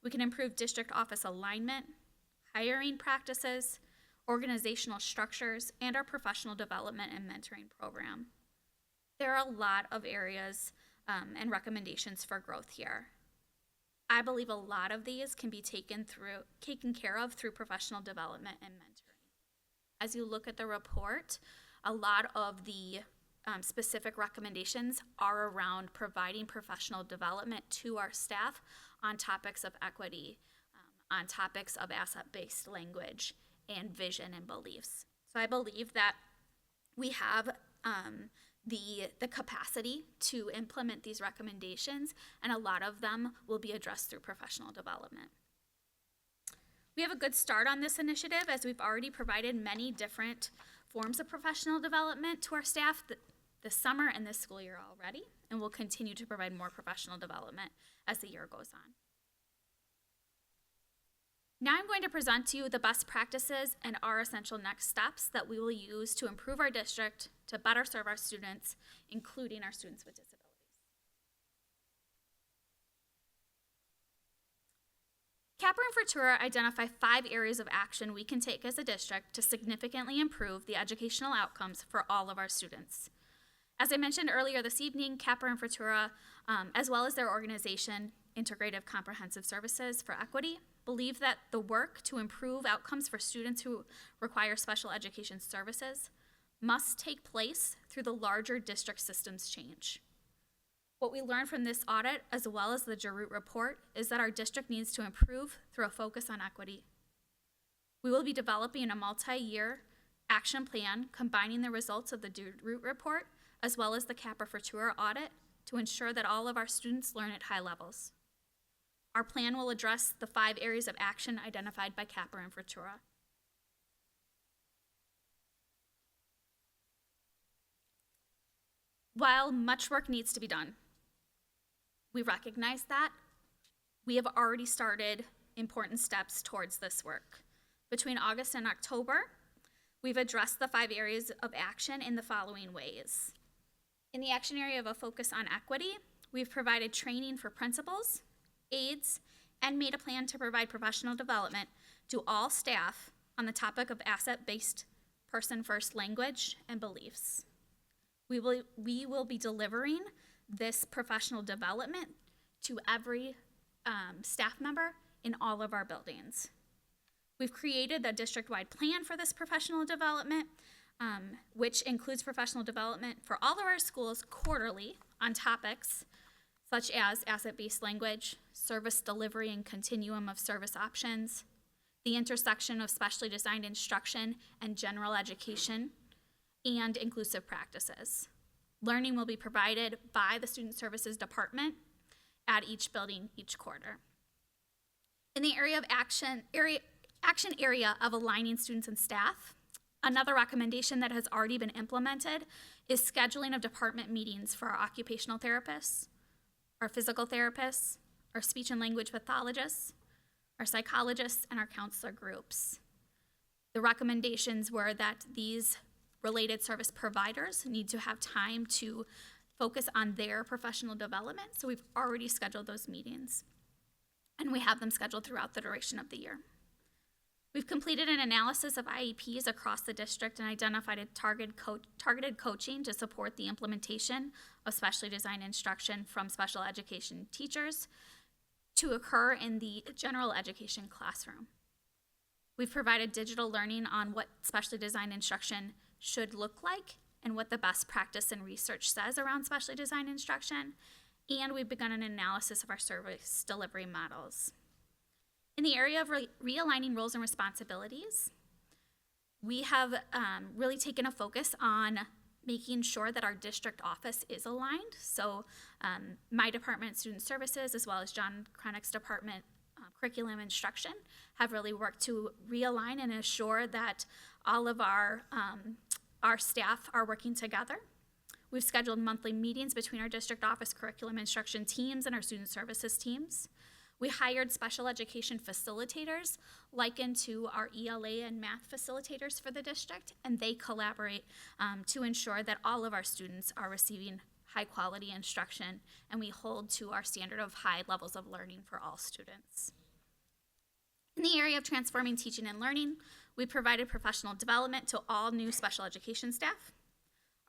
We can improve district office alignment, hiring practices, organizational structures, and our professional development and mentoring program. There are a lot of areas and recommendations for growth here. I believe a lot of these can be taken care of through professional development and mentoring. As you look at the report, a lot of the specific recommendations are around providing professional development to our staff on topics of equity, on topics of asset-based language, and vision and beliefs. So I believe that we have the capacity to implement these recommendations, and a lot of them will be addressed through professional development. We have a good start on this initiative as we've already provided many different forms of professional development to our staff this summer and this school year already, and we'll continue to provide more professional development as the year goes on. Now I'm going to present to you the best practices and our essential next steps that we will use to improve our district to better serve our students, including our students with disabilities. Capper and Futura identify 5 areas of action we can take as a district to significantly improve the educational outcomes for all of our students. As I mentioned earlier this evening, Capper and Futura, as well as their organization, Integrative Comprehensive Services for Equity, believe that the work to improve outcomes for students who require special education services must take place through through the larger district systems change. What we learned from this audit, as well as the Jarut report, is that our district needs to improve through a focus on equity. We will be developing a multi-year action plan combining the results of the Jarut report as well as the Capra Futura audit to ensure that all of our students learn at high levels. Our plan will address the 5 areas of action identified by Capra and Futura. While much work needs to be done, we recognize that. We have already started important steps towards this work. Between August and October, we've addressed the 5 areas of action in the following ways. In the action area of a focus on equity, we've provided training for principals, aides, and made a plan to provide professional development to all staff on the topic of asset-based person-first language and beliefs. We will be delivering this professional development to every staff member in all of our buildings. We've created a district-wide plan for this professional development, which includes professional development for all of our schools quarterly on topics such as asset-based language, service delivery and continuum of service options, the intersection of specially designed instruction and general education, and inclusive practices. Learning will be provided by the Student Services Department at each building each quarter. In the area of action area of aligning students and staff, another recommendation that has already been implemented is scheduling of department meetings for our occupational therapists, our physical therapists, our speech and language pathologists, our psychologists, and our counselor groups. The recommendations were that these related service providers need to have time to focus on their professional development, so we've already scheduled those meetings, and we have them scheduled throughout the duration of the year. We've completed an analysis of IEPs across the district and identified a targeted coaching to support the implementation of specially designed instruction from special education teachers to occur in the general education classroom. We've provided digital learning on what specially designed instruction should look like and what the best practice and research says around specially designed instruction, and we've begun an analysis of our service delivery models. In the area of realigning roles and responsibilities, we have really taken a focus on making sure that our district office is aligned. So my department, Student Services, as well as John Kronick's department, Curriculum Instruction, have really worked to realign and assure that all of our staff are working together. We've scheduled monthly meetings between our district office curriculum instruction teams and our student services teams. We hired special education facilitators likened to our ELA and math facilitators for the district, and they collaborate to ensure that all of our students are receiving high quality instruction, and we hold to our standard of high levels of learning for all students. In the area of transforming teaching and learning, we provided professional development to all new special education staff.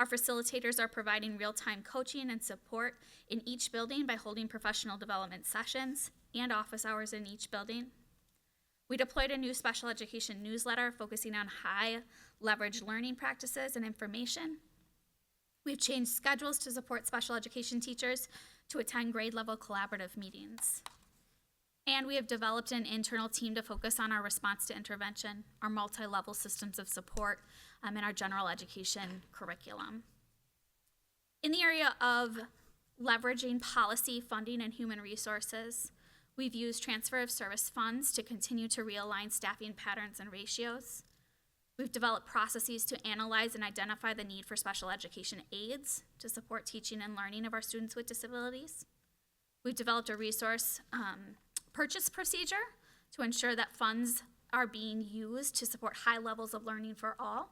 Our facilitators are providing real-time coaching and support in each building by holding professional development sessions and office hours in each building. We deployed a new special education newsletter focusing on high leverage learning practices and information. We've changed schedules to support special education teachers to attend grade level collaborative meetings. And we have developed an internal team to focus on our response to intervention, our multi-level systems of support, and our general education curriculum. In the area of leveraging policy, funding, and human resources, we've used transfer of service funds to continue to realign staffing patterns and ratios. We've developed processes to analyze and identify the need for special education aides to support teaching and learning of our students with disabilities. We've developed a resource purchase procedure to ensure that funds are being used to support high levels of learning for all.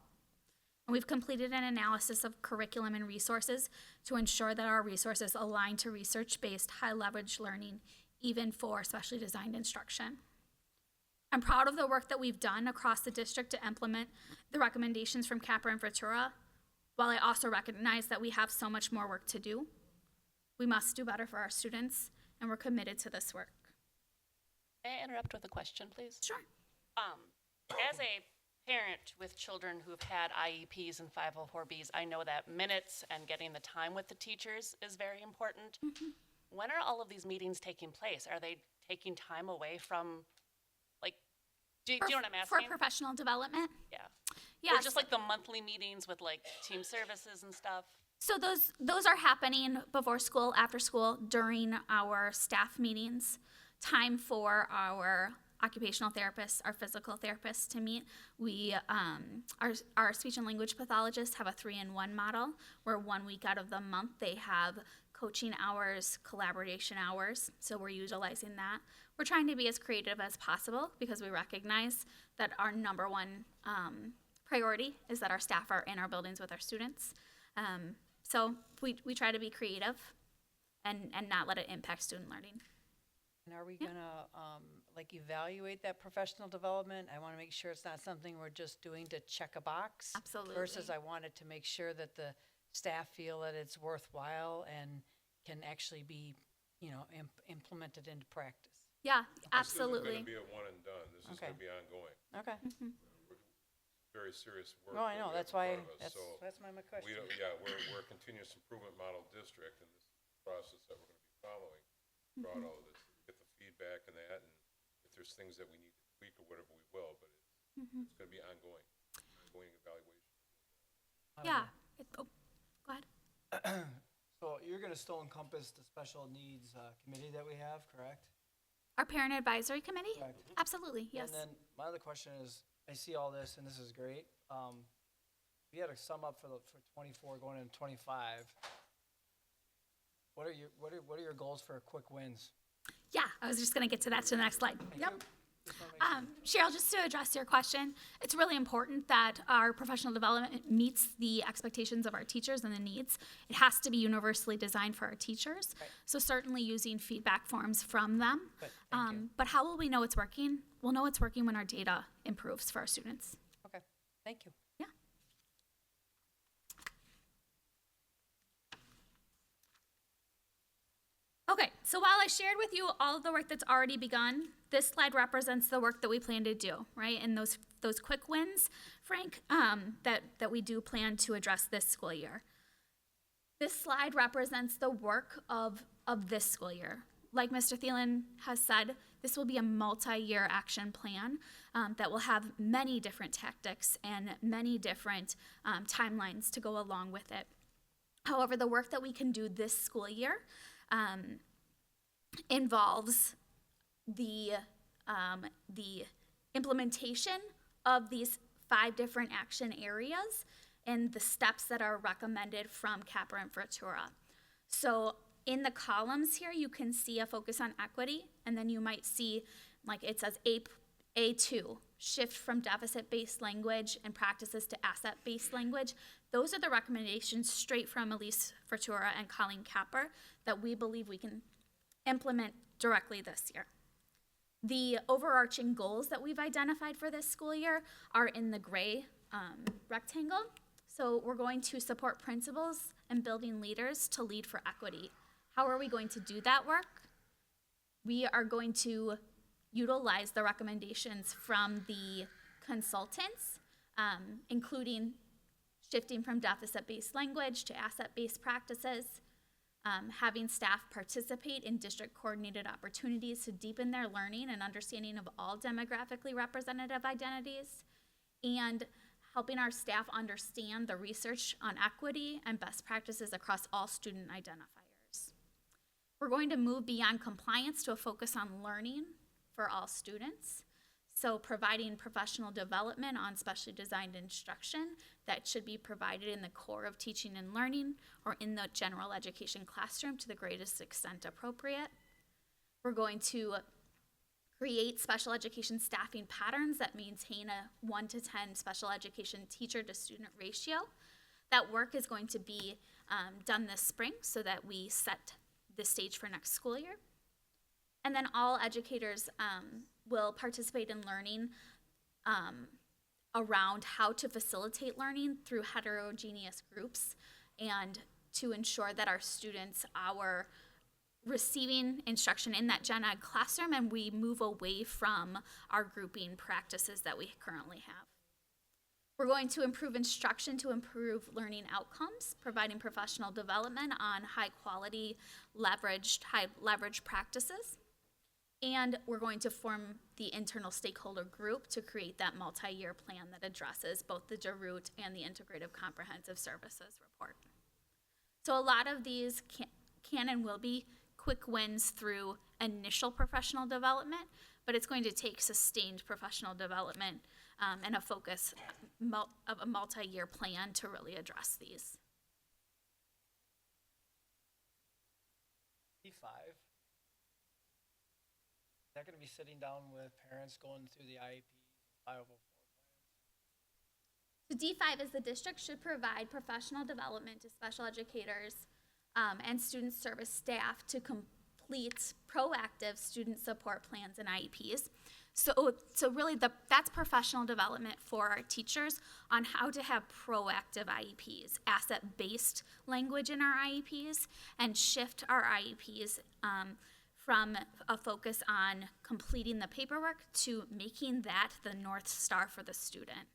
And we've completed an analysis of curriculum and resources to ensure that our resources align to research-based high leverage learning, even for specially designed instruction. I'm proud of the work that we've done across the district to implement the recommendations from Capra and Futura, while I also recognize that we have so much more work to do. We must do better for our students, and we're committed to this work. May I interrupt with a question, please? Sure. As a parent with children who've had IEPs and 504Bs, I know that minutes and getting the time with the teachers is very important. When are all of these meetings taking place? Are they taking time away from, like, do you know what I'm For asking? professional development? Yeah. Yeah. Or just like the monthly meetings with like team services and stuff? So those are happening before school, after school, during our staff meetings. Time for our occupational therapists, our physical therapists to meet. We, our speech and language pathologists have a 3-in-1 model where 1 week out of the month they have coaching hours, collaboration hours. So we're utilizing that. We're trying to be as creative as possible because we recognize that our number one priority is that our staff are in our buildings with our students. So we try to be creative and not let it impact student learning. And are we gonna, like, evaluate that professional development? I wanna make sure it's not something we're just doing to check a box. Absolutely. Versus I wanted to make sure that the staff feel that it's worthwhile and can actually be, implemented into practice. Yeah, This absolutely. isn't gonna be a one and done, this is Okay. gonna be ongoing. Okay. Very serious work. No, I that know, we that's have in why, front of us. So that's my question. we don't, we're a continuous improvement model district, and this is the process that we're gonna be following throughout all of this. Get the feedback and that, and if there's things that we need to tweak or whatever, we will, but it's gonna be ongoing evaluation. Yeah. Go ahead. So you're gonna still encompass the special needs committee that we have, correct? Our parent advisory committee? Correct. Absolutely, yes. And then my other question is, I see all this and this is great. We had to sum up for 24 going into 25. What are your goals for quick wins? Yeah, I was just going to get to that to the next slide. Thank Yep. you. Cheryl, just to address your question, it's really important that our professional development meets the expectations of our teachers and the needs. It has to be universally designed for our teachers. Right. So certainly using feedback forms from them. Good, thank you. But how will we know it's working? We'll know it's working when our data improves for our students. Okay, thank you. Yeah. Okay, so while I shared with you all of the work that's already begun, this slide represents the work that we plan to do, right? And those quick wins, Frank, that we do plan to address this school year. This slide represents the work of this school year. Like Mr. Thielen has said, this will be a multi-year action plan that will have many different tactics and many different timelines to go along with it. However, the work that we can do this school year involves the implementation of these 5 different action areas and the steps that are recommended from CAPRA and Frittura. So in the columns here, you can see a focus on equity, and then you might see, like it says A2, shift from deficit-based language and practices to asset-based language. Those are the recommendations straight from Elise Frittura and Colleen Capper that we believe we can implement directly this year. The overarching goals that we've identified for this school year are in the gray rectangle. So we're going to support principals and building leaders to lead for equity. How are we going to do that work? We are going to utilize the recommendations from the consultants, including shifting from deficit-based language to asset-based practices, having staff participate in district coordinated opportunities to deepen their learning and understanding of all demographically representative identities, and helping our staff understand the research on equity and best practices across all student identifiers. We're going to move beyond compliance to a focus on learning for all students. So providing professional development on specially designed instruction that should be provided in the core of teaching and learning or in the general education classroom to the greatest extent appropriate. We're going to create special education staffing patterns that maintain a 1-to-10 special education teacher to student ratio. That work is going to be done this spring so that we set the stage for next school year. And then all educators will participate in learning around how to facilitate learning through heterogeneous groups and to ensure that our students are receiving instruction in that gen ed classroom and we move away from our grouping practices that we currently have. We're going to improve instruction to improve learning outcomes, providing professional development on high leverage practices. And we're going to form the internal stakeholder group to create that multi-year plan that addresses both the DeRoot and the Integrative Comprehensive Services report. So a lot of these can and will be quick wins through initial professional development, but it's going to take sustained professional development and a focus of a multi-year plan to really address these. D5. Is that going to be sitting down with parents going through the IEP 504 plans? So D5 is the district should provide professional development to special educators and student service staff to complete proactive student support plans and IEPs. So really that's professional development for our teachers on how to have proactive IEPs, asset-based language in our IEPs, and shift our IEPs from a focus on completing the paperwork to making that the North Star for the student.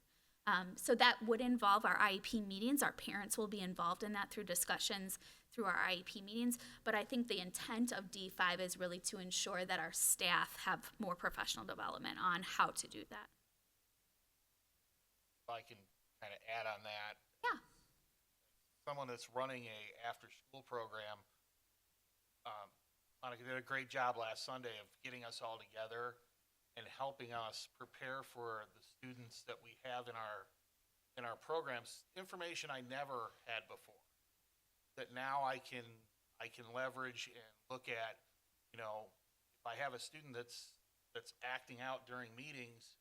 So that would involve our IEP meetings. Our parents will be involved in that through discussions through our IEP meetings. But I think the intent of D5 is really to ensure that our staff have more professional development on how to do that. If I can kind of add on that. Yeah. Someone that's running a after-school program, Monica did a great job last Sunday of getting us all together and helping us prepare for the students that we have in our programs, information I never had before, that now I can leverage and look at. You know, if I have a student that's acting out during meetings,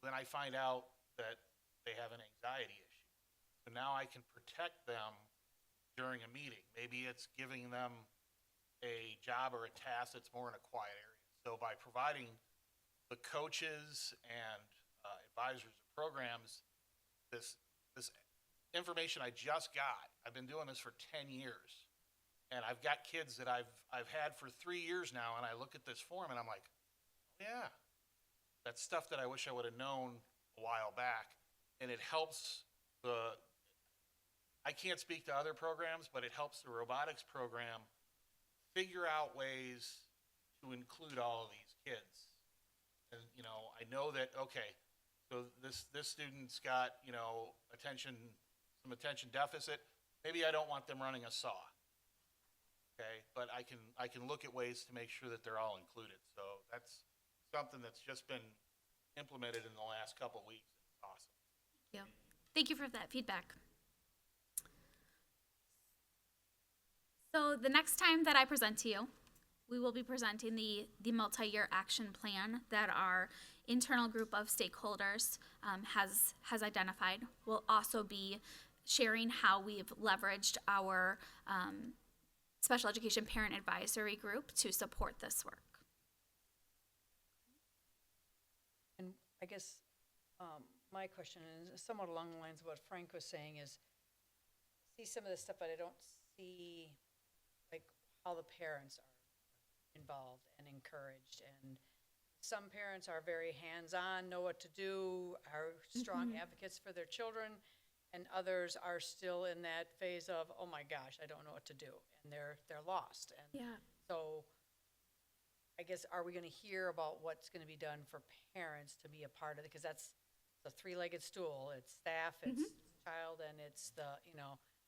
then I find out that they have an anxiety issue. So now I can protect them during a meeting. Maybe it's giving them a job or a task that's more in a quiet area. So by providing the coaches and advisors of programs this information I just got, I've been doing this for 10 years, and I've got kids that I've had for 3 years now, and I look at this form and I'm like, yeah, that's stuff that I wish I would have known a while back. And it helps I can't speak to other programs, but it helps the robotics program figure out ways to include all of these kids. And, you know, I know that, okay, so this student's got, you know, some attention deficit. Maybe I don't want them running a saw. Okay, but I can look at ways to make sure that they're all included. So that's something that's just been implemented in the last couple of weeks. It's awesome. Thank you. Thank you for that feedback. So the next time that I present to you, we will be presenting the multi-year action plan that our internal group of stakeholders has identified. We'll also be sharing how we've leveraged our special education parent advisory group to support this work. And I guess my question is somewhat along the lines of what Frank was saying is, I see some of this stuff, but I don't see like how the parents are involved and encouraged. And some parents are very hands-on, know what to do, are strong advocates for their children, and others are still in that phase of, oh my gosh, I don't know what to do, and they're lost. And yeah. So I guess, are we going to hear about what's going to be done for parents to be a part of it? Because that's the three-legged stool. It's staff, it's child, and it's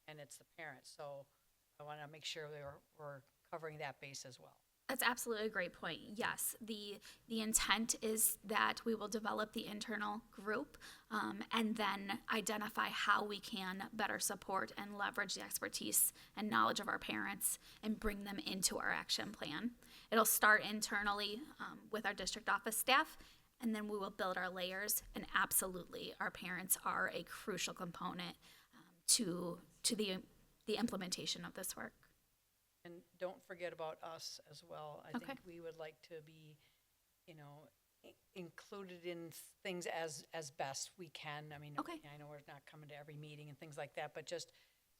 and it's the parents. So I want to make sure we're covering that base as well. That's absolutely a great point. Yes, the intent is that we will develop the internal group and then identify how we can better support and leverage the expertise and knowledge of our parents and bring them into our action plan. It'll start internally with our district office staff, and then we will build our layers. And absolutely, our parents are a crucial component to the implementation of this work. And don't forget about us as well. I think we would like to be, included in things as best we can. I mean, I know we're not coming to every meeting and things like that, but just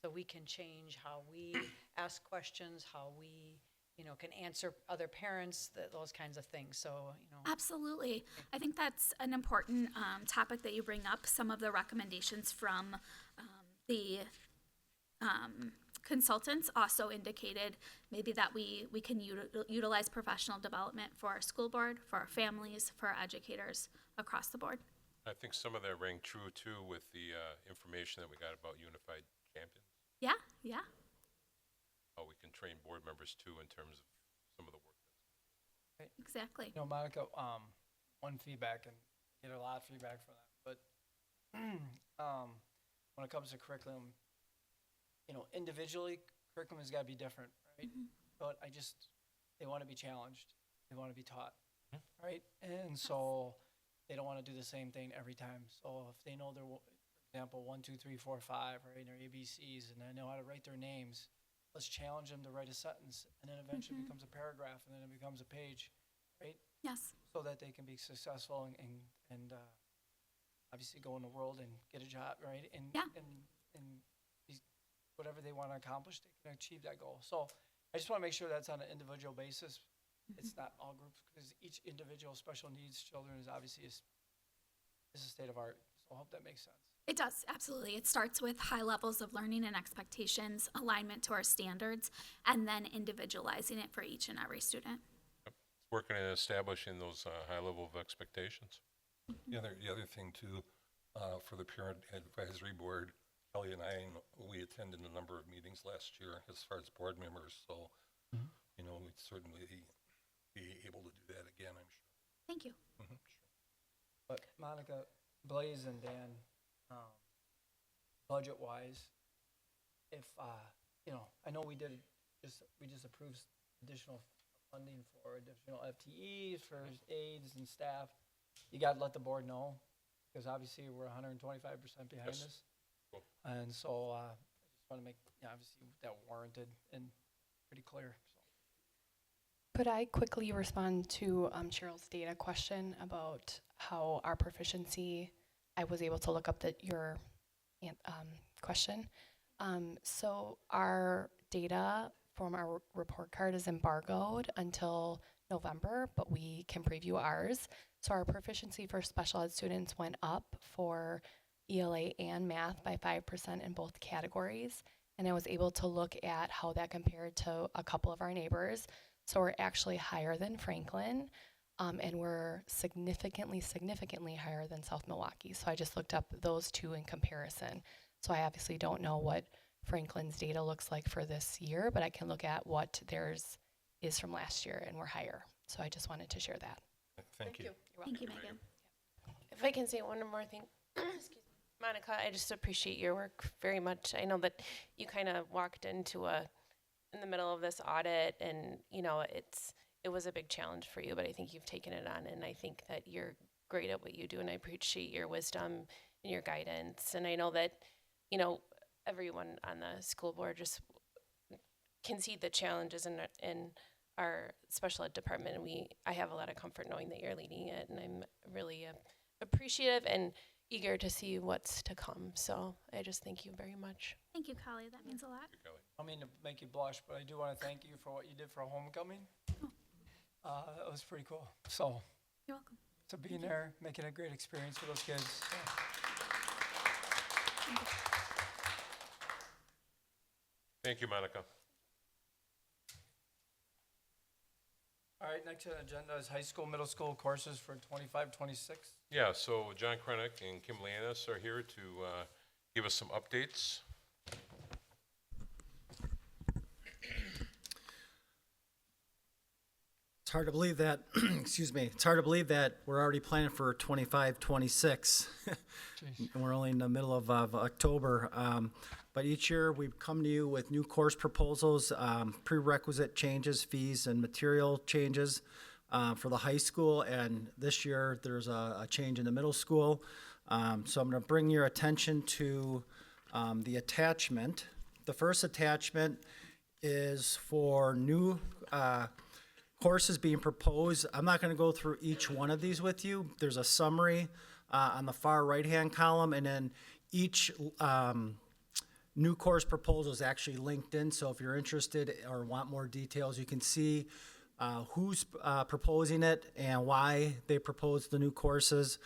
so we can change how we ask questions, how we can answer other parents, those kinds of things, so, Absolutely. I think that's an important topic that you bring up. Some of the recommendations from the consultants also indicated maybe that we can utilize professional development for our school board, for our families, for our educators across the board. I think some of that rang true too with the information that we got about Unified Champions. Yeah, yeah. How we can train board members too in terms of some of the work. Exactly. Monica, one feedback, and get a lot of feedback for that, but when it comes to curriculum, individually, curriculum has got to be different, right? But they want to be challenged. They want to be taught, right? And so they don't want to do the same thing every time. So if they know their, for example, 1, 2, 3, 4, 5, right, their ABCs, and they know how to write their names, let's challenge them to write a sentence, and then eventually becomes a paragraph, and then it becomes a page, right? Yes. So that they can be successful and obviously go in the world and get a job, right? And whatever they want to accomplish, they can achieve that goal. So I just want to make sure that's on an individual basis. It's not all groups, because each individual special needs children is obviously is a state of art. So I hope that makes sense. It does, absolutely. It starts with high levels of learning and expectations, alignment to our standards, and then individualizing it for each and every student. Working and establishing those high level of expectations. The other thing too, for the parent advisory board, Kelly and I, we attended a number of meetings last year as far as board members, so, we'd certainly be able to do that again, I'm sure. Thank you. Sure. But Monica, Blaze, and Dan, budget-wise, if I know we just approved additional funding for additional FTEs for aides and staff. You got to let the board know, because obviously we're 125% behind Yes. this, Cool. and so I just want to make obviously that warranted and pretty clear. So. Could I quickly respond to Cheryl's data question about how our proficiency, I was able to look up your question. So our data from our report card is embargoed until November, but we can preview ours. So our proficiency for special ed students went up for ELA and math by 5% in both categories. And I was able to look at how that compared to a couple of our neighbors. So we're actually higher than Franklin, and we're significantly higher than South Milwaukee. So I just looked up those two in comparison. So I obviously don't know what Franklin's data looks like for this year, but I can look at what theirs is from last year, and we're higher. So I just wanted to share that. Thank you. You're Thank you, welcome. Megan. If I can say one more thing, excuse me, Monica, I just appreciate your work very much. I know that you kind of walked in the middle of this audit, and it was a big challenge for you, but I think you've taken it on, and I think that you're great at what you do, and I appreciate your wisdom and your guidance. And I know that everyone on the school board just can see the challenges in our special ed department, and I have a lot of comfort knowing that you're leading it, and I'm really appreciative and eager to see what's to come. So I just thank you very much. Thank you, Kali. That means a lot. I don't mean to make you blush, but I do want to thank you for what you did for homecoming. That was pretty cool. So, you're welcome. To being there, making a great experience for those kids. So. Thank you, Monica. All right, next on the agenda is high school, middle school courses for 25-26. Yeah, so John Krennick and Kim Lannis are here to give us some updates. It's hard to believe that, excuse me, it's hard to believe that we're already planning for 25-26. And we're only in the middle of October. But each year we come to you with new course proposals, prerequisite changes, fees, and material changes for the high school. And this year there's a change in the middle school. So I'm going to bring your attention to the attachment. The first attachment is for new courses being proposed. I'm not going to go through each one of these with you. There's a summary on the far right-hand column, and then each new course proposal is actually linked in, so if you're interested or want more details, you can see who's proposing it and why they proposed the new courses.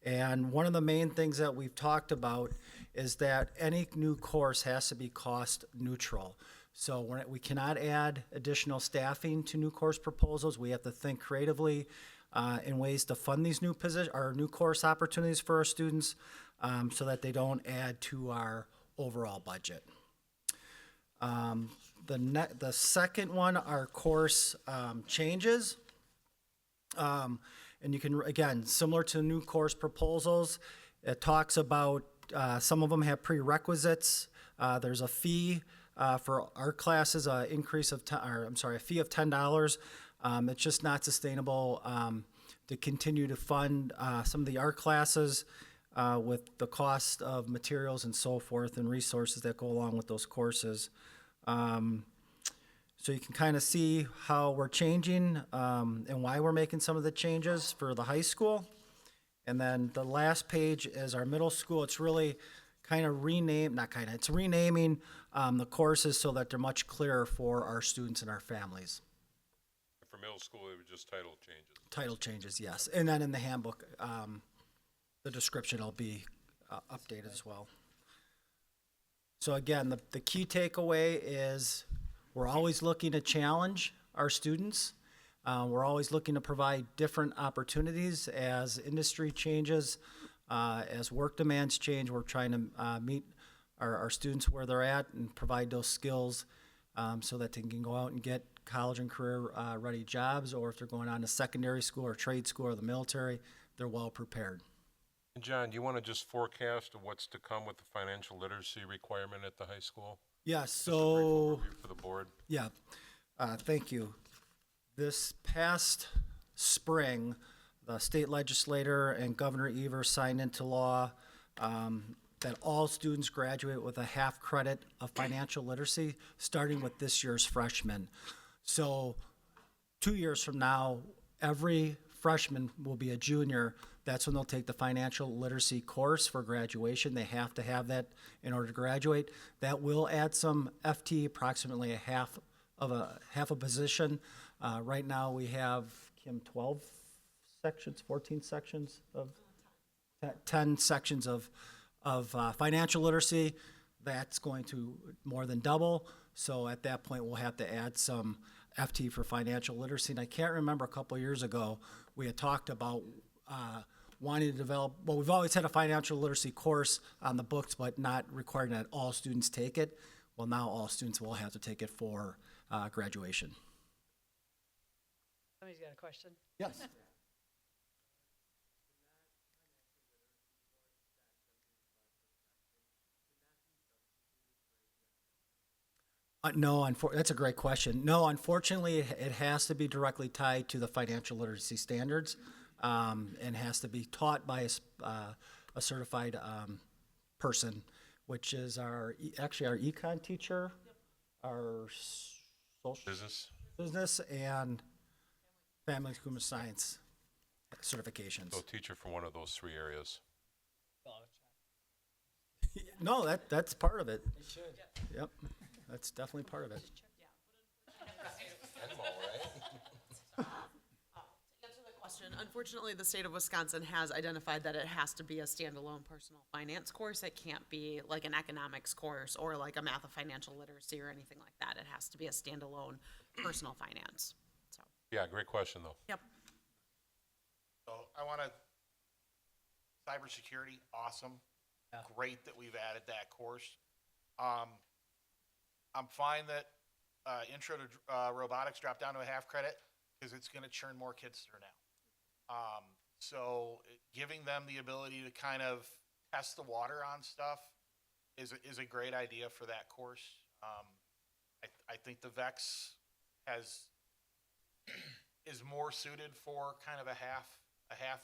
And one of the main things that we've talked about is that any new course has to be cost neutral. So we cannot add additional staffing to new course proposals. We have to think creatively in ways to fund these new new course opportunities for our students, so that they don't add to our overall budget. The second one are course changes. And you can, again, similar to new course proposals, it talks about, some of them have prerequisites. There's a fee for art classes, a fee of $10. It's just not sustainable to continue to fund some of the art classes with the cost of materials and so forth and resources that go along with those courses. So you can kind of see how we're changing and why we're making some of the changes for the high school. And then the last page is our middle school. It's really kind of renaming the courses so that they're much clearer for our students and our families. For middle school, it was just title changes. Title changes, yes. And then in the handbook, the description will be updated as well. So again, the key takeaway is we're always looking to challenge our students. We're always looking to provide different opportunities as industry changes, as work demands change. We're trying to meet our students where they're at and provide those skills so that they can go out and get college and career ready jobs, or if they're going on to secondary school or trade school or the military, they're well prepared. And John, do you want to just forecast what's to come with the financial literacy requirement at the high school? Yeah, Just a brief overview so, for the board. yeah, thank you. This past spring, the state legislator and Governor Evers signed into law that all students graduate with a half credit of financial literacy, starting with this year's freshmen. So 2 years from now, every freshman will be a junior. That's when they'll take the financial literacy course for graduation. They have to have that in order to graduate. That will add some FTE, approximately a half a position. Right now we have, Kim, 12 sections, 14 sections of 10 sections of financial literacy. That's going to more than double. So at that point, we'll have to add some FT for financial literacy. And I can't remember, a couple of years ago, we had talked about wanting to develop, well, we've always had a financial literacy course on the books, but not requiring that all students take it. Well, now all students will have to take it for graduation. Somebody's got a question? Yes. No, that's a great question. No, unfortunately, it has to be directly tied to the financial literacy standards, and has to be taught by a certified person, which is our econ teacher, our social business and family and human science certifications. So teacher for one of those three areas. No, that's part of it. Yep. That's definitely part of it. Unfortunately, the state of Wisconsin has identified that it has to be a standalone personal finance course. It can't be like an economics course or like a math of financial literacy or anything like that. It has to be a standalone personal finance. So. Yeah, great question though. Yep. So I want to, cybersecurity, awesome. Yeah. Great that we've added that course. I'm fine that intro to robotics dropped down to a half credit because it's going to churn more kids through now. So giving them the ability to kind of test the water on stuff is a great idea for that course. I think the VEX is more suited for kind of a half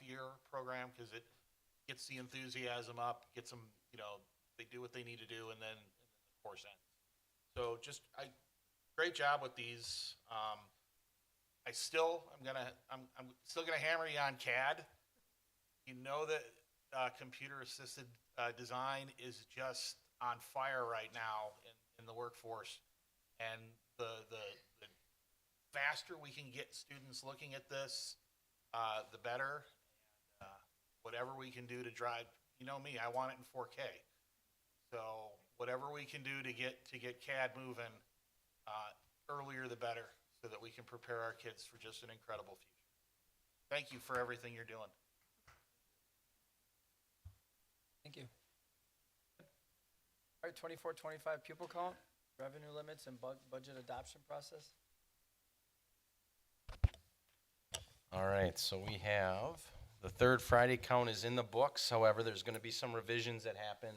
year program because it gets the enthusiasm up, gets them, they do what they need to do, and then the course ends. So great job with these. I'm still gonna hammer you on CAD. You know that computer assisted design is just on fire right now in the workforce. And the faster we can get students looking at this, the better. Whatever we can do to drive, you know me, I want it in 4K. So whatever we can do to get CAD moving, earlier the better, so that we can prepare our kids for just an incredible future. Thank you for everything you're doing. Thank you. All right, 24-25 pupil count, revenue limits, and budget adoption process. All right, so we have, the third Friday count is in the books. However, there's going to be some revisions that happen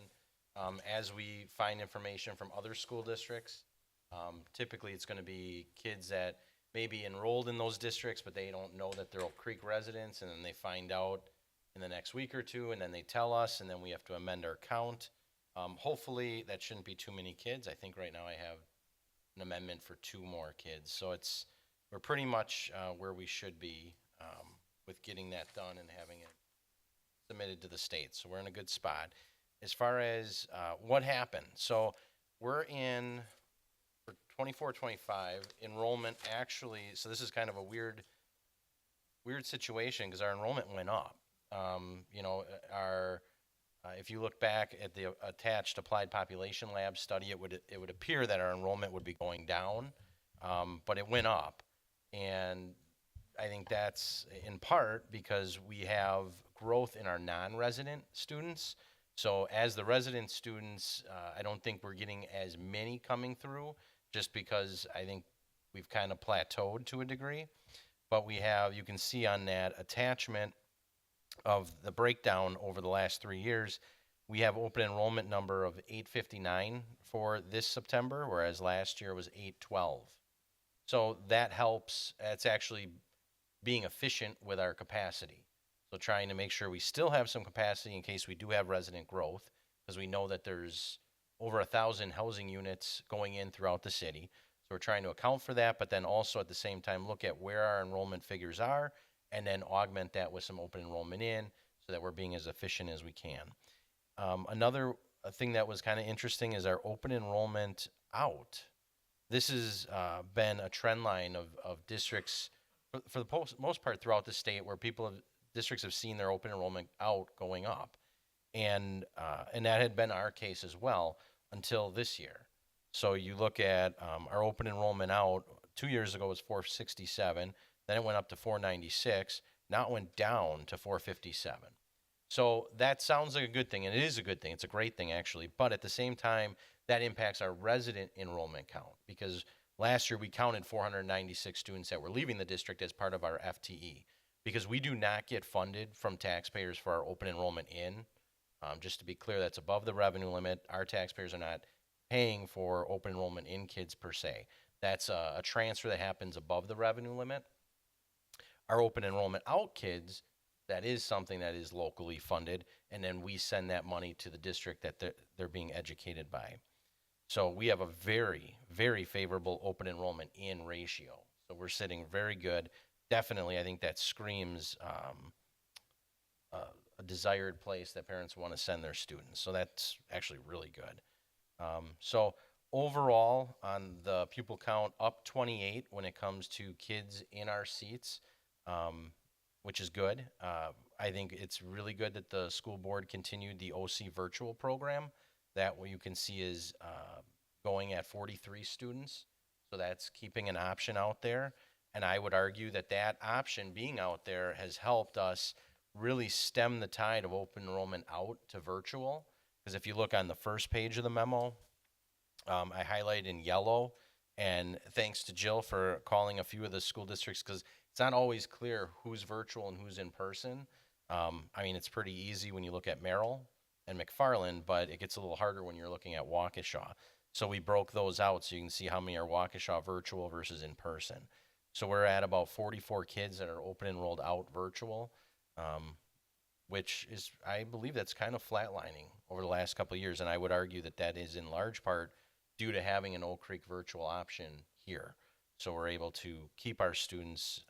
as we find information from other school districts. Typically, it's going to be kids that may be enrolled in those districts, but they don't know that they're Oak Creek residents, and then they find out in the next week or two, and then they tell us, and then we have to amend our count. Hopefully, that shouldn't be too many kids. I think right now I have an amendment for 2 more kids. So we're pretty much where we should be with getting that done and having it submitted to the state. So we're in a good spot. As far as what happened, so we're in, for 24-25, enrollment actually, so this is kind of a weird situation because our enrollment went up. You know, if you look back at the attached Applied Population Lab study, it would appear that our enrollment would be going down, but it went up. And I think that's in part because we have growth in our non-resident students. So as the resident students, I don't think we're getting as many coming through, just because I think we've kind of plateaued to a degree. But we have, you can see on that attachment of the breakdown over the last 3 years, we have open enrollment number of 859 for this September, whereas last year was 812. So that helps. It's actually being efficient with our capacity. So trying to make sure we still have some capacity in case we do have resident growth, because we know that there's over 1,000 housing units going in throughout the city. So we're trying to account for that, but then also at the same time look at where our enrollment figures are and then augment that with some open enrollment in so that we're being as efficient as we can. Another thing that was kind of interesting is our open enrollment out. This has been a trend line of districts for the most part throughout the state where districts have seen their open enrollment out going up. And that had been our case as well until this year. So you look at our open enrollment out 2 years ago was 467, then it went up to 496, now it went down to 457. So that sounds like a good thing, and it is a good thing. It's a great thing, actually. But at the same time, that impacts our resident enrollment count because last year we counted 496 students that were leaving the district as part of our FTE because we do not get funded from taxpayers for our open enrollment in. Just to be clear, that's above the revenue limit. Our taxpayers are not paying for open enrollment in kids per se. That's a transfer that happens above the revenue limit. Our open enrollment out kids, that is something that is locally funded, and then we send that money to the district that they're being educated by. So we have a very, very favorable open enrollment in ratio. So we're sitting very good. Definitely, I think that screams a desired place that parents want to send their students. So that's actually really good. So overall, on the pupil count, up 28 when it comes to kids in our seats, which is good. I think it's really good that the school board continued the OC virtual program. That what you can see is going at 43 students. So that's keeping an option out there. And I would argue that that option being out there has helped us really stem the tide of open enrollment out to virtual. Because if you look on the first page of the memo, I highlight in yellow, and thanks to Jill for calling a few of the school districts, because it's not always clear who's virtual and who's in person. I mean, it's pretty easy when you look at Merrill and McFarland, but it gets a little harder when you're looking at Waukesha. So we broke those out so you can see how many are Waukesha virtual versus in person. So we're at about 44 kids that are open enrolled out virtual, which is, I believe that's kind of flatlining over the last couple of years. And I would argue that that is in large part due to having an Oak Creek virtual option here. So we're able to keep our students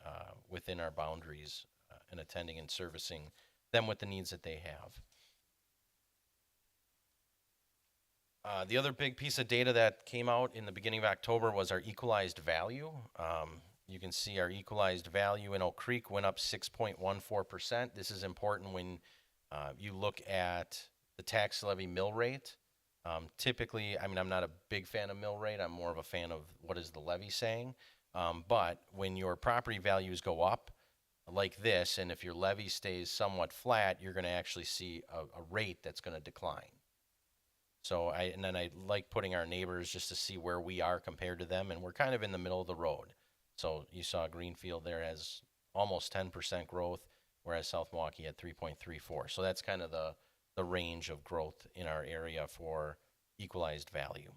within our boundaries and attending and servicing them with the needs that they have. The other big piece of data that came out in the beginning of October was our equalized value. You can see our equalized value in Oak Creek went up 6.14%. This is important when you look at the tax levy mill rate. Typically, I mean, I'm not a big fan of mill rate. I'm more of a fan of what is the levy saying. But when your property values go up like this, and if your levy stays somewhat flat, you're going to actually see a rate that's going to decline. So and then I like putting our neighbors just to see where we are compared to them, and we're kind of in the middle of the road. So you saw Greenfield there has almost 10% growth, whereas South Milwaukee had 3.34. So that's kind of the range of growth in our area for equalized value.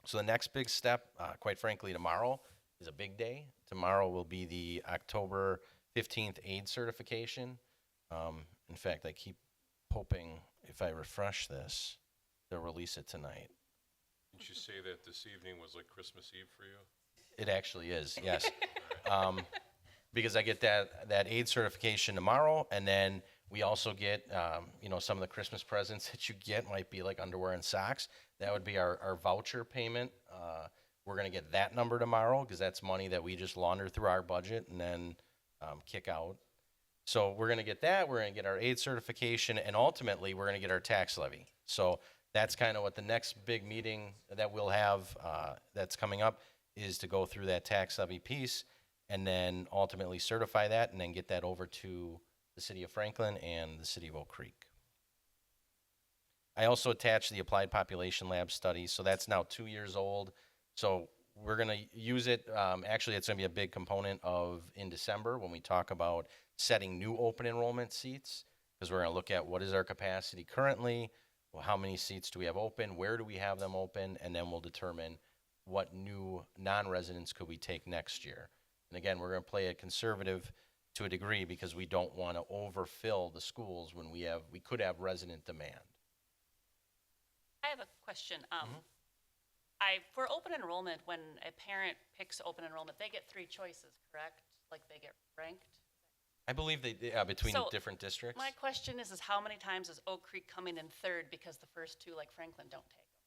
So the next big step, quite frankly, tomorrow is a big day. Tomorrow will be the October 15th aid certification. In fact, I keep hoping if I refresh this, they'll release it tonight. Didn't you say that this evening was like Christmas Eve for you? It actually is, yes. Because I get that aid certification tomorrow, and then we also get, some of the Christmas presents that you get might be like underwear and socks. That would be our voucher payment. We're going to get that number tomorrow because that's money that we just launder through our budget and then kick out. So we're going to get that. We're going to get our aid certification, and ultimately we're going to get our tax levy. So that's kind of what the next big meeting that we'll have that's coming up is to go through that tax levy piece and then ultimately certify that and then get that over to the city of Franklin and the city of Oak Creek. I also attached the Applied Population Lab study, so that's now 2 years old. So we're going to use it. Actually, it's going to be a big component of in December when we talk about setting new open enrollment seats, because we're going to look at what is our capacity currently, well, how many seats do we have open, where do we have them open, and then we'll determine what new non-residents could we take next year. And again, we're going to play it conservative to a degree because we don't want to overfill the schools when we could have resident demand. I have a question. For open enrollment, when a parent picks open enrollment, they get 3 choices, correct? Like they get ranked? I believe they between So, different districts. My question is how many times is Oak Creek coming in third because the first 2, like Franklin, don't take them?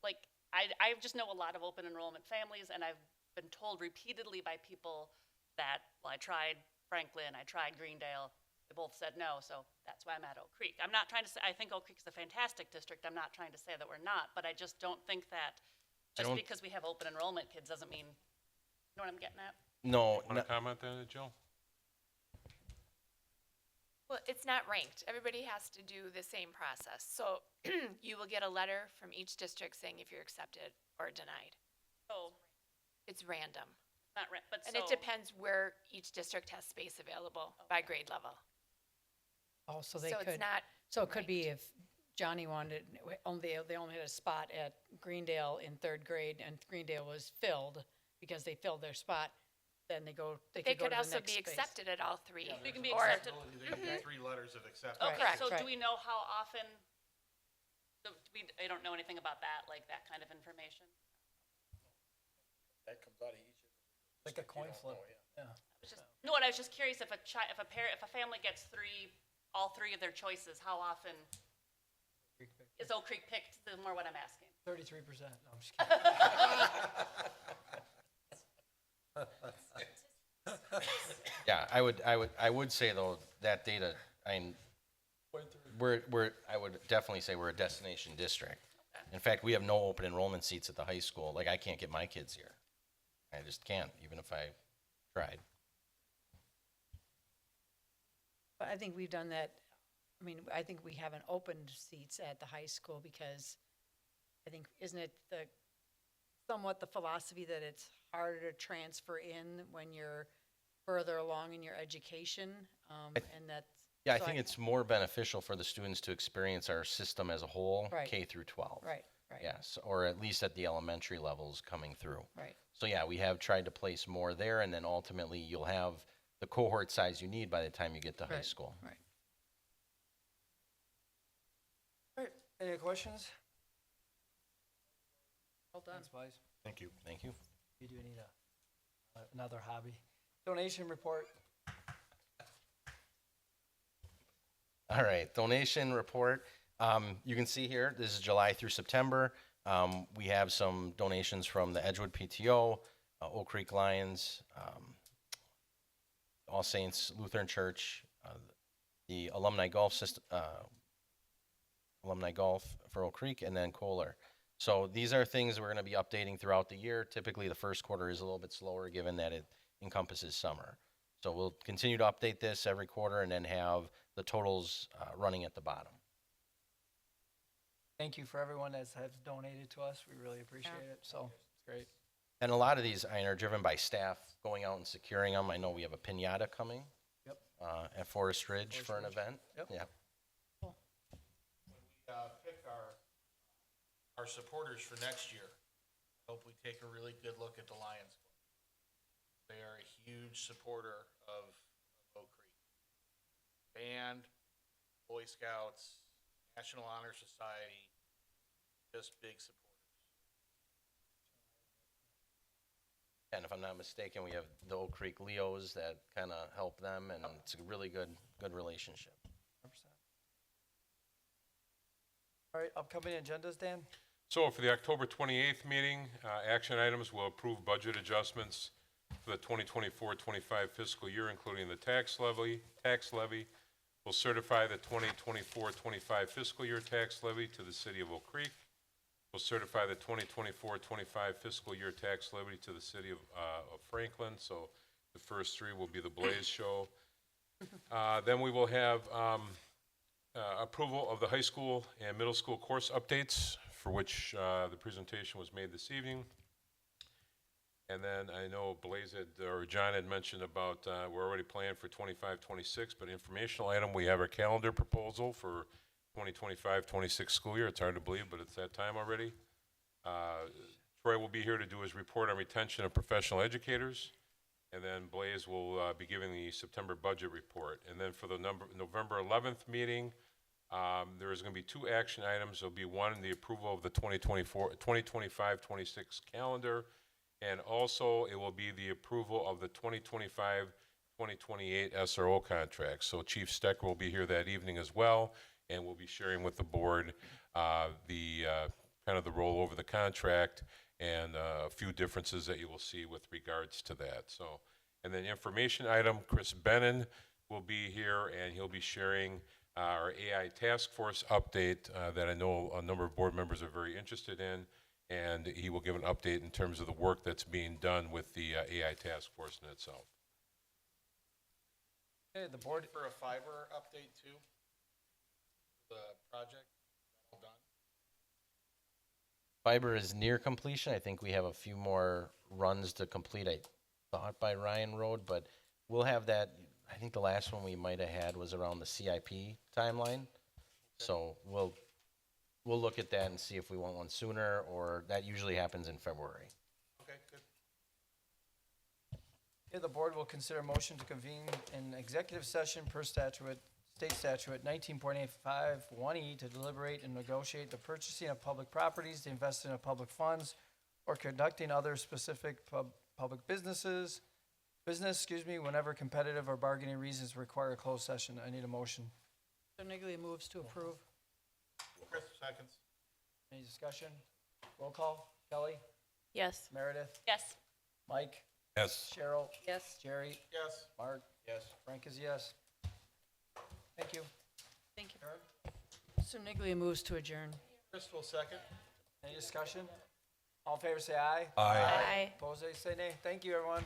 Like, I just know a lot of open enrollment families, and I've been told repeatedly by people that, well, I tried Franklin, I tried Greendale, they both said no, so that's why I'm at Oak Creek. I'm not trying to say, I think Oak Creek is a fantastic district, I'm not trying to say that we're not, but I just don't think that just because we have open enrollment kids doesn't mean, you know what I'm getting at? No. Want to comment on it, Jill? Well, it's not ranked. Everybody has to do the same process. So you will get a letter from each district saying if you're accepted or denied. So it's random. Not but and it depends where each district has space available by grade level. Oh, so they So could. it's not So it could be if Johnny wanted, they only had a spot at Greendale in 3rd grade, and Greendale was filled because they filled their spot. Then they could go could to the also next be space. accepted at all 3. You can be Or- accepted. They get 3 letters of acceptance. Okay, Correct. so Right. do we know how often, I don't know anything about that, like that kind of information? That comes out of each. Like a coin flip. Yeah. No, and I was just curious if if a family gets all 3 of their choices, how often is Oak Creek picked, is more what I'm asking. 33%. No, I'm just kidding. Yeah, I would say though that data, I would definitely say we're a destination district. In fact, we have no open enrollment seats at the high school. Like I can't get my kids here. I just can't, even if I tried. But I think we've done that. I mean, I think we haven't opened seats at the high school because I think, isn't it somewhat the philosophy that it's harder to transfer in when you're further along in your education? And that's. Yeah, I so think it's more beneficial for the students to experience our system as a whole, Right. K through 12. Right. Yes, or at least at the elementary levels coming through. Right. So yeah, we have tried to place more there, and then ultimately you'll have the cohort size you need by the time you get to high Right, school. right. All right, any questions? Well done. Thanks, Blaise. Thank you. Thank you. You do need another hobby. Donation report. All right, donation report. You can see here, this is July through September. We have some donations from the Edgewood PTO, Oak Creek Lions, All Saints Lutheran Church, the Alumni Golf System, Alumni Golf for Oak Creek, and then Kohler. So these are things we're going to be updating throughout the year. Typically, the first quarter is a little bit slower given that it encompasses summer. So we'll continue to update this every quarter and then have the totals running at the bottom. Thank you for everyone that has donated to us. We really appreciate it. So it's great. And a lot of these are driven by staff going out and securing them. I know we have a pinata coming. Yep. At Forest Ridge for an event. Yep. Yeah. When we pick our supporters for next year, I hope we take a really good look at the Lions Club. They are a huge supporter of Oak Creek. Band, Boy Scouts, National Honor Society, just big supporters. And if I'm not mistaken, we have the Oak Creek Leos that kind of help them, and it's a really good relationship. 100%. All right, upcoming agendas, Dan? So for the October 28th meeting, action items will approve budget adjustments for the 2024-25 fiscal year, including the tax levy. Will certify the 2024-25 fiscal year tax levy to the city of Oak Creek. Will certify the 2024-25 fiscal year tax levy to the city of Franklin. So the first three will be the Blaze Show. Then we will have approval of the high school and middle school course updates, for which the presentation was made this evening. And then I know Blaze or John had mentioned about we're already planning for 25-26, but informational item, we have our calendar proposal for 2025-26 school year. It's hard to believe, but it's that time already. Troy will be here to do his report on retention of professional educators. And then Blaze will be giving the September budget report. And then for the November 11th meeting, there is going to be two action items. There'll be one, the approval of the 2025-26 calendar. And also, it will be the approval of the 2025-2028 SRO contract. So Chief Stecker will be here that evening as well, and we'll be sharing with the board the kind of the rollover of the contract and a few differences that you will see with regards to that. So, and then information item, Chris Bennon will be here, and he'll be sharing our AI task force update that I know a number of board members are very interested in. And he will give an update in terms of the work that's being done with the AI task force in itself. Okay, the board. For a fiber update too? The project, all done? Fiber is near completion. I think we have a few more runs to complete, I thought, by Ryan Road, but we'll have that. I think the last one we might have had was around the CIP timeline. So we'll look at that and see if we want one sooner, or that usually happens in February. Okay, good. Okay, the board will consider a motion to convene an executive session per statute, state statute 19.85(1)(e) to deliberate and negotiate the purchasing of public properties, to invest in public funds, or conducting other specific public business, whenever competitive or bargaining reasons require a closed session. I need a motion. Mr. Nigley moves to approve. Chris, seconds. Any discussion? Roll call. Kelly? Yes. Meredith? Yes. Mike? Yes. Cheryl? Yes. Jerry? Yes. Mark? Yes. Frank is yes. Thank you. Thank you. Mr. Nigley moves to adjourn. Chris will second. Any discussion? All in favor say aye. Aye. Aye. Opposed, say nay. Thank you, everyone.